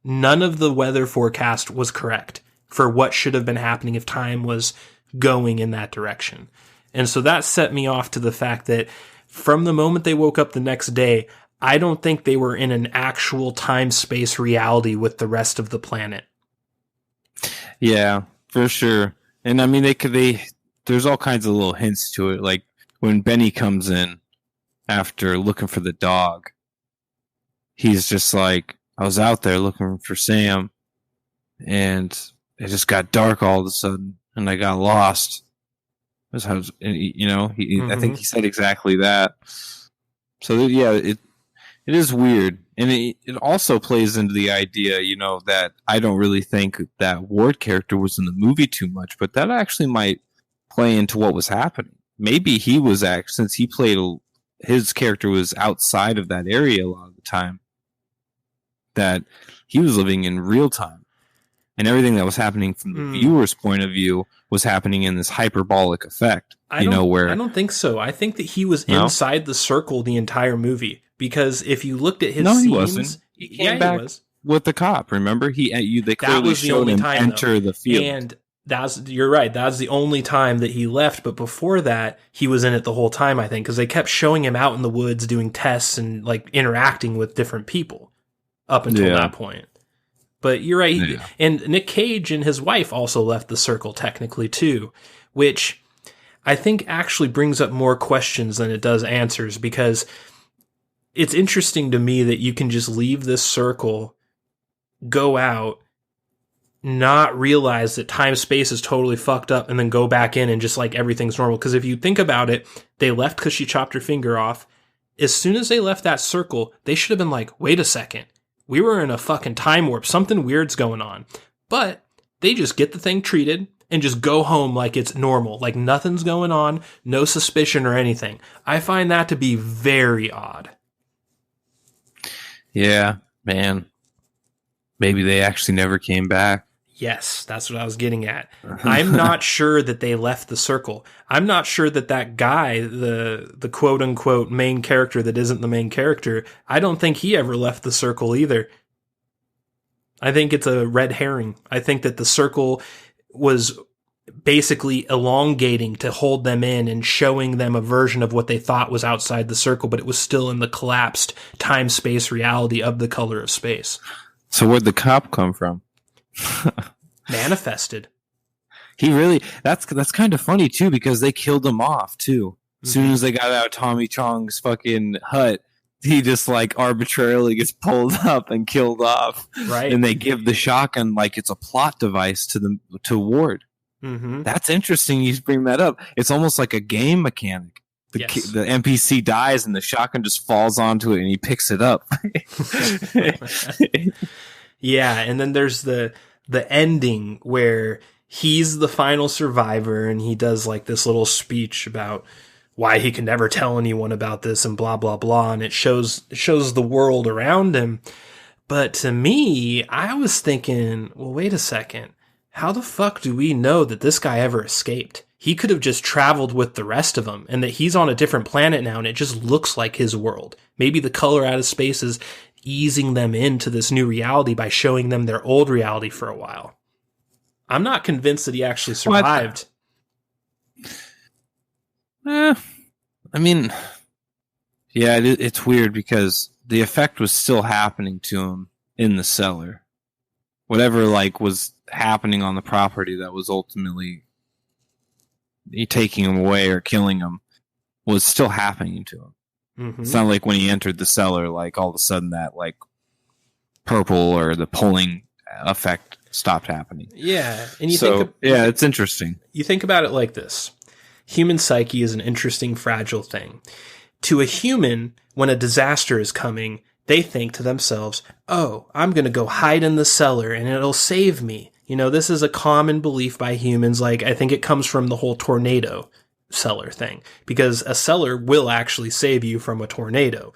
none of the weather forecast was correct for what should have been happening if time was going in that direction. And so that set me off to the fact that from the moment they woke up the next day, I don't think they were in an actual time-space reality with the rest of the planet. Yeah, for sure. And I mean, there's all kinds of little hints to it. Like when Benny comes in after looking for the dog, he's just like, I was out there looking for Sam and it just got dark all of a sudden and I got lost. That's how, you know, I think he said exactly that. So yeah, it is weird. And it also plays into the idea, you know, that I don't really think that Ward character was in the movie too much, but that actually might play into what was happening. Maybe he was since he played, his character was outside of that area a lot of the time, that he was living in real time. And everything that was happening from the viewer's point of view was happening in this hyperbolic effect. I don't think so. I think that he was inside the circle the entire movie. Because if you looked at his scenes... he wasn't. He came back with the cop, remember? They clearly showed him enter the field. And you're right, that's the only time that he left. But before that, he was in it the whole time, I think. Because they kept showing him out in the woods doing tests and like interacting with different people up until that point. But you're right. And Nick Cage and his wife also left the circle technically too, which I think actually brings up more questions than it does answers, because it's interesting to me that you can just leave this circle, go out, not realize that time space is totally fucked up, and then go back in and just like everything's normal. Because if you think about it, they left because she chopped her finger off. As soon as they left that circle, they should have been like, wait a second. We were in a fucking time warp. Something weird's going on. But they just get the thing treated and just go home like it's normal. Like nothing's going on. No suspicion or anything. I find that to be very odd. Yeah, man. Maybe they actually never came back. Yes, that's what I was getting at. I'm not sure that they left the circle. I'm not sure that guy, the quote-unquote main character that isn't the main character, I don't think he ever left the circle either. I think it's a red herring. I think that the circle was basically elongating to hold them in and showing them a version of what they thought was outside the circle, but it was still in the collapsed time-space reality of the color of space. So where'd the cop come from? Manifested. He really, that's kind of funny too, because they killed him off too. As soon as they got out of Tommy Chong's fucking hut, he just like arbitrarily gets pulled up and killed off. Right. And they give the shotgun like it's a plot device to Ward. Mm-hmm. That's interesting you bring that up. It's almost like a game mechanic. The NPC dies and the shotgun just falls onto it and he picks it up. Yeah, and then there's the ending where he's the final survivor and he does like this little speech about why he can never tell anyone about this and blah, blah, blah. And it shows the world around him. But to me, I was thinking, well, wait a second. How the fuck do we know that this guy ever escaped? He could have just traveled with the rest of them and that he's on a different planet now and it just looks like his world. Maybe the color out of space is easing them into this new reality by showing them their old reality for a while. I'm not convinced that he actually survived. I mean, yeah, it's weird because the effect was still happening to him in the cellar. Whatever was happening on the property that was ultimately taking him away or killing him was still happening to him. Mm-hmm. It's not like when he entered the cellar, all of a sudden that purple or the pulling effect stopped happening. Yeah, and it's interesting. You think about it like this. Human psyche is an interesting, fragile thing. To a human, when a disaster is coming, they think to themselves, oh, I'm going to go hide in the cellar and it'll save me. This is a common belief by humans. I think it comes from the whole tornado cellar thing, because a cellar will actually save you from a tornado.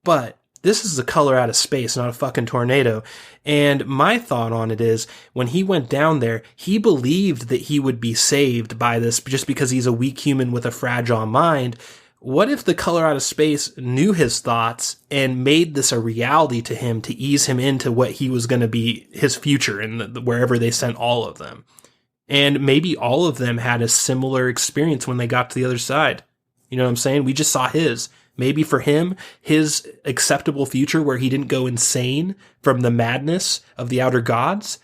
But this is the color out of space, not a fucking tornado. And my thought on it is, when he went down there, he believed that he would be saved by this just because he's a weak human with a fragile mind. What if the color out of space knew his thoughts and made this a reality to him to ease him into what he was going to be his future and wherever they sent all of them? And maybe all of them had a similar experience when they got to the other side. You know what I'm saying? We just saw his. Maybe for him, his acceptable future where he didn't go insane from the madness of the outer gods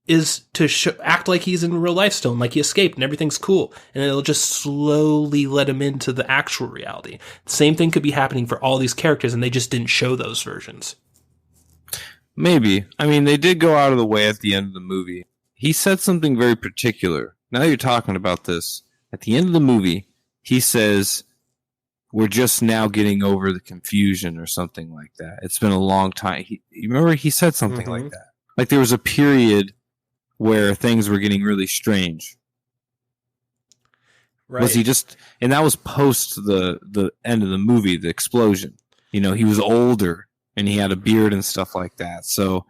is to act like he's in real life still, and like he escaped and everything's cool. And it'll just slowly let him into the actual reality. The same thing could be happening for all these characters, and they just didn't show those versions. Maybe. I mean, they did go out of the way at the end of the movie. He said something very particular. Now you're talking about this. At the end of the movie, he says, we're just now getting over the confusion or something like that. It's been a long time. You remember he said something like that. There was a period where things were getting really strange. Right. Was he just... And that was post the end of the movie, the explosion. He was older, and he had a beard and stuff like that. So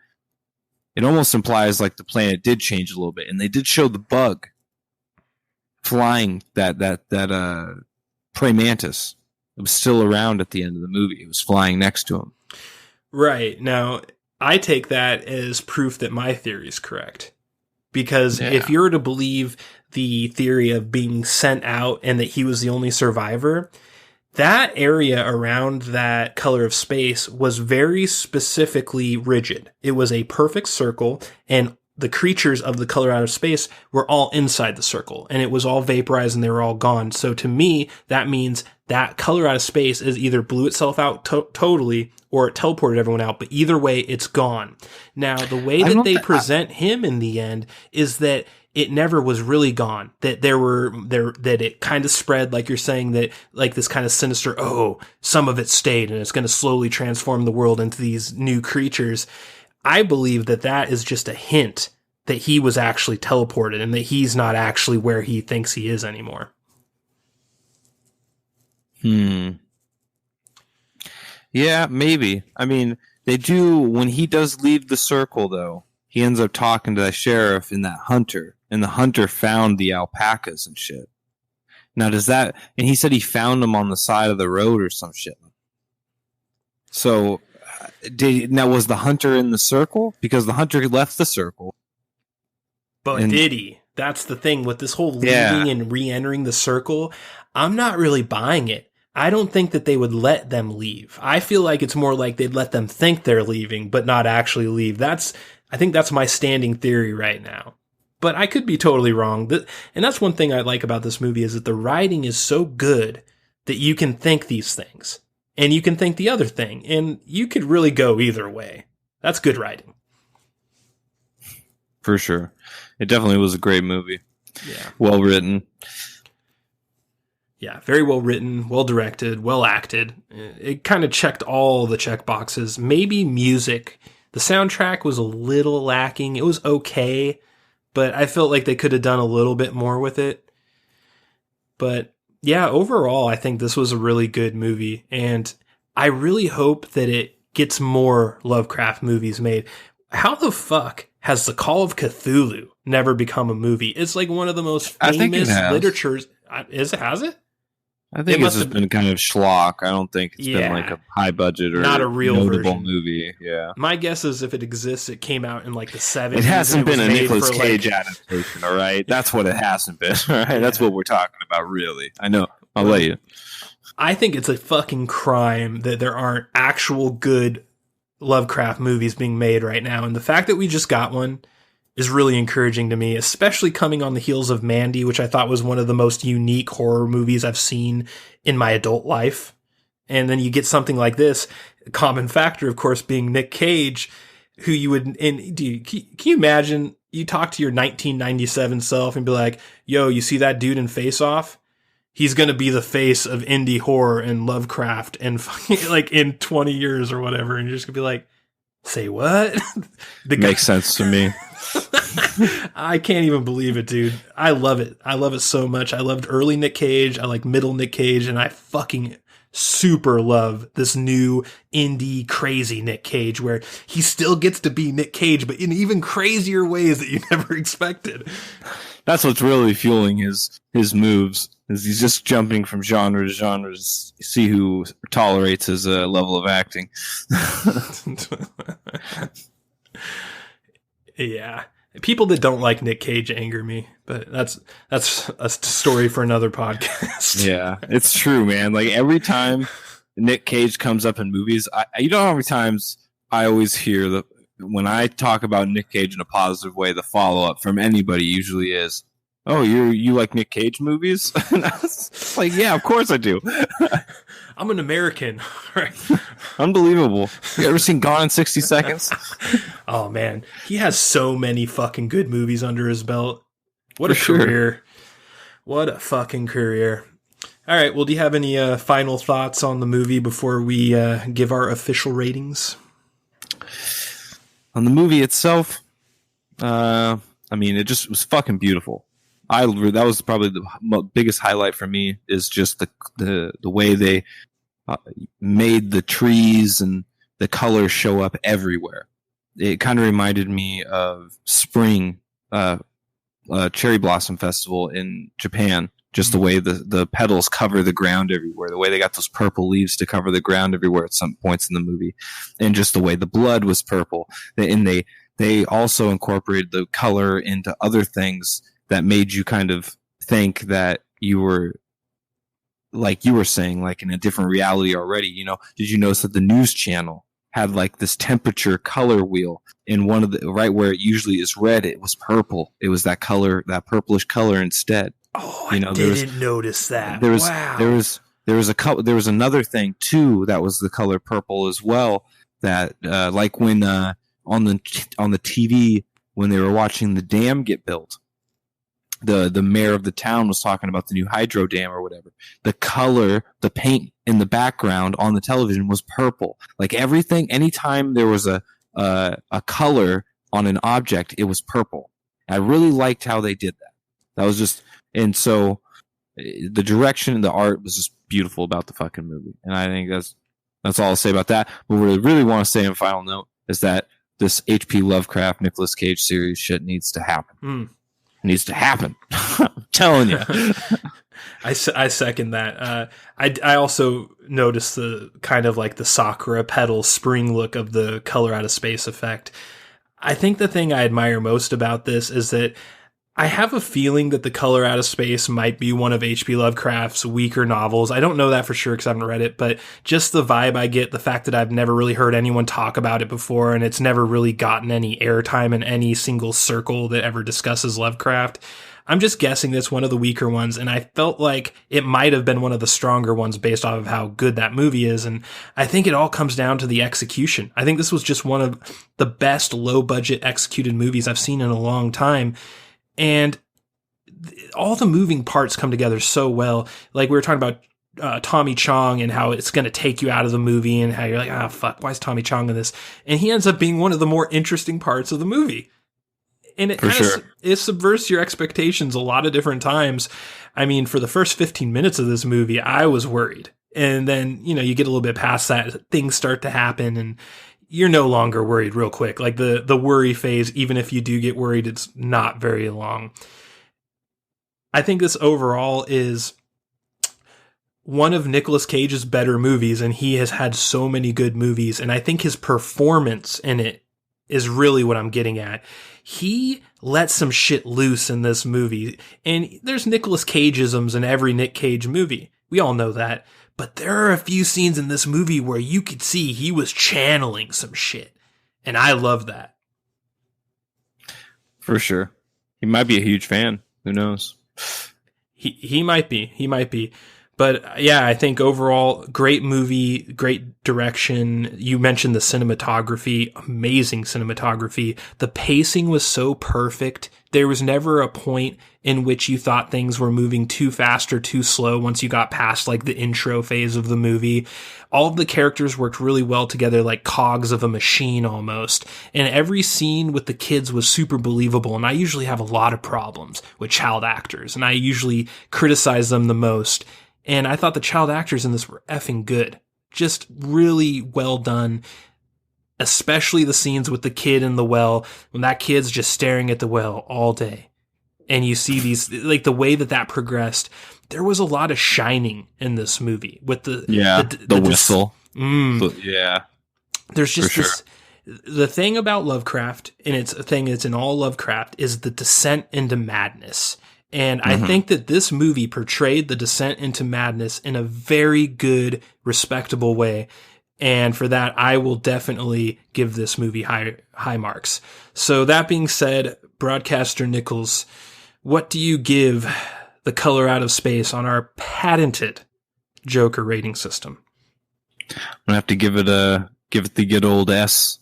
it almost implies the planet did change a little bit. And they did show the bug flying that praying mantis. It was still around at the end of the movie. It was flying next to him. Right. Now, I take that as proof that my theory is correct. Because if you were to believe the theory of being sent out and that he was the only survivor, that area around that color of space was very specifically rigid. It was a perfect circle, and the creatures of the color out of space were all inside the circle, and it was all vaporized and they were all gone. So to me, that means that color out of space is either blew itself out totally or it teleported everyone out, but either way, it's gone. Now, the way that they present him in the end is that it never was really gone. That that it kind of spread, like you're saying, that this kind of sinister, some of it stayed and it's going to slowly transform the world into these new creatures. I believe that is just a hint that he was actually teleported and that he's not actually where he thinks he is anymore. Yeah, maybe. I mean, they do, when he does leave the circle, though, he ends up talking to the sheriff and that hunter, and the hunter found the alpacas and shit. Now, and he said he found them on the side of the road or some shit. So, now was the hunter in the circle? Because the hunter left the circle. But did he? That's the thing with this whole leaving and re-entering the circle. I'm not really buying it. I don't think that they would let them leave. I feel like it's more like they'd let them think they're leaving, but not actually leave. I think that's my standing theory right now. But I could be totally wrong. And that's one thing I like about this movie is that the writing is so good that you can think these things. And you can think the other thing. And you could really go either way. That's good writing. For sure. It definitely was a great movie. Yeah. Well written. Yeah, very well written, well directed, well acted. It kind of checked all the check boxes. Maybe music. The soundtrack was a little lacking. It was okay, but I felt like they could have done a little bit more with it. But yeah, overall, I think this was a really good movie. And I really hope that it gets more Lovecraft movies made. How the fuck has The Call of Cthulhu never become a movie? It's like one of the most famous literatures. Has it? I think it's just been kind of schlock. I don't think it's been like a high budget or not a real notable version. Movie. Yeah. My guess is if it exists, it came out in like the 70s. It hasn't been a Nicolas Cage adaptation, all right? That's what it hasn't been, all right? Yeah. That's what we're talking about, really. I know. I'll let you. I think it's a fucking crime that there aren't actual good Lovecraft movies being made right now. And the fact that we just got one is really encouraging to me, especially coming on the heels of Mandy, which I thought was one of the most unique horror movies I've seen in my adult life. And then you get something like this, common factor, of course, being Nick Cage, who you would, and dude, can you imagine you talk to your 1997 self and be like, yo, you see that dude in Face Off? He's going to be the face of indie horror and Lovecraft and like in 20 years or whatever. And you're just gonna be like, say what? Makes sense to me. I can't even believe it, dude. I love it. I love it so much. I loved early Nick Cage. I like middle Nick Cage. And I fucking super love this new indie crazy Nick Cage where he still gets to be Nick Cage, but in even crazier ways that you never expected. That's what's really fueling his moves. Is he's just jumping from genre to genre to see who tolerates his level of acting. Yeah. People that don't like Nick Cage anger me, but that's a story for another podcast. Yeah, it's true, man. Like every time Nick Cage comes up in movies, you know how many times I always hear when I talk about Nick Cage in a positive way, the follow-up from anybody usually is, oh, you like Nick Cage movies? It's like, yeah, of course I do. I'm an American. Right? Unbelievable. You ever seen Gone in 60 Seconds? Oh, man. He has so many fucking good movies under his belt. What a career. What a fucking career. All right. Well, do you have any final thoughts on the movie before we give our official ratings? On the movie itself, I mean, it just was fucking beautiful. That was probably the biggest highlight for me is just the way they made the trees and the colors show up everywhere. It kind of reminded me of spring cherry blossom festival in Japan. Just the way the petals cover the ground everywhere, the way they got those purple leaves to cover the ground everywhere at some points in the movie, and just the way the blood was purple. And they also incorporated the color into other things that made you kind of think that you were, like you were saying, like in a different reality already. You know, did you notice that the news channel had like this temperature color wheel in one of the, right where it usually is red, it was purple. It was that color, that purplish color instead. Oh, I didn't notice that. Wow. There was another thing too that was the color purple as well. That like when on the TV when they were watching the dam get built, the mayor of the town was talking about the new hydro dam or whatever. The color, the paint in the background on the television was purple. Like everything, anytime there was a color on an object, it was purple. I really liked how they did that. That was just. And so the direction and the art was just beautiful about the fucking movie. And I think that's all I'll say about that. But what I really want to say in final note is that this H.P. Lovecraft, Nicolas Cage series shit needs to happen. It needs to happen. I'm telling you. I second that. I also noticed the kind of like the Sakura petal spring look of the color out of space effect. I think the thing I admire most about this is that I have a feeling that The Color Out of Space might be one of H.P. Lovecraft's weaker novels. I don't know that for sure because I haven't read it, but just the vibe I get, the fact that I've never really heard anyone talk about it before, and it's never really gotten any airtime in any single circle that ever discusses Lovecraft. I'm just guessing that's one of the weaker ones, and I felt like it might have been one of the stronger ones based off of how good that movie is, and I think it all comes down to the execution. I think this was just one of the best low-budget executed movies I've seen in a long time. And all the moving parts come together so well. Like we were talking about Tommy Chong and how it's going to take you out of the movie and how you're like, fuck, why is Tommy Chong in this? And he ends up being one of the more interesting parts of the movie. And it it subverts your expectations a lot of different times. I mean, for the first 15 minutes of this movie, I was worried. And then, you know, you get a little bit past that, things start to happen and you're no longer worried real quick. Like the worry phase, even if you do get worried, it's not very long. I think this overall is one of Nicolas Cage's better movies, and he has had so many good movies, and I think his performance in it is really what I'm getting at. He let some shit loose in this movie, and there's Nicolas Cageisms in every Nick Cage movie. We all know that. But there are a few scenes in this movie where you could see he was channeling some shit, and I love that. For sure. He might be a huge fan. Who knows? He might be. He might be. But yeah, I think overall, great movie, great direction. You mentioned the cinematography, amazing cinematography. The pacing was so perfect. There was never a point in which you thought things were moving too fast or too slow once you got past like the intro phase of the movie. All of the characters worked really well together, like cogs of a machine almost. And every scene with the kids was super believable. And I usually have a lot of problems with child actors, and I usually criticize them the most. And I thought the child actors in this were effing good. Just really well done. Especially the scenes with the kid in the well, when that kid's just staring at the well all day. And you see these, like the way that progressed. There was a lot of shining in this movie with the whistle. Yeah. There's just this. The thing about Lovecraft, and it's a thing that's in all Lovecraft, is the descent into madness. And I think that this movie portrayed the descent into madness in a very good, respectable way. And for that, I will definitely give this movie high marks. So that being said, Broadcaster Nickels, what do you give The Color Out of Space on our patented Joker rating system? I'm gonna have to give it the good old S.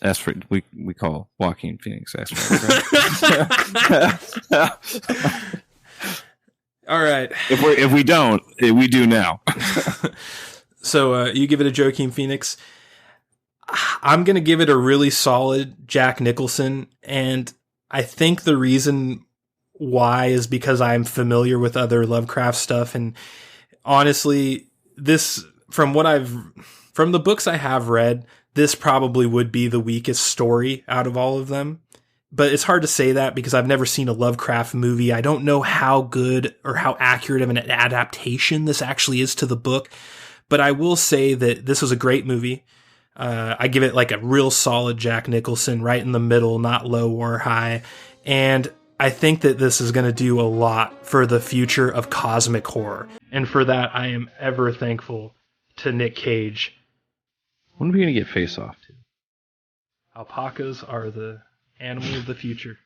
S for we call Joaquin Phoenix S. Right? All right. If we don't, we do now. So you give it a Joaquin Phoenix. I'm going to give it a really solid Jack Nicholson. And I think the reason why is because I'm familiar with other Lovecraft stuff. And honestly, from the books I have read, this probably would be the weakest story out of all of them. But it's hard to say that because I've never seen a Lovecraft movie. I don't know how good or how accurate of an adaptation this actually is to the book. But I will say that this was a great movie. I give it like a real solid Jack Nicholson, right in the middle, not low or high. And I think that this is going to do a lot for the future of cosmic horror. And for that, I am ever thankful to Nick Cage. When are we going to get Face Off to? Alpacas are the animal of the future.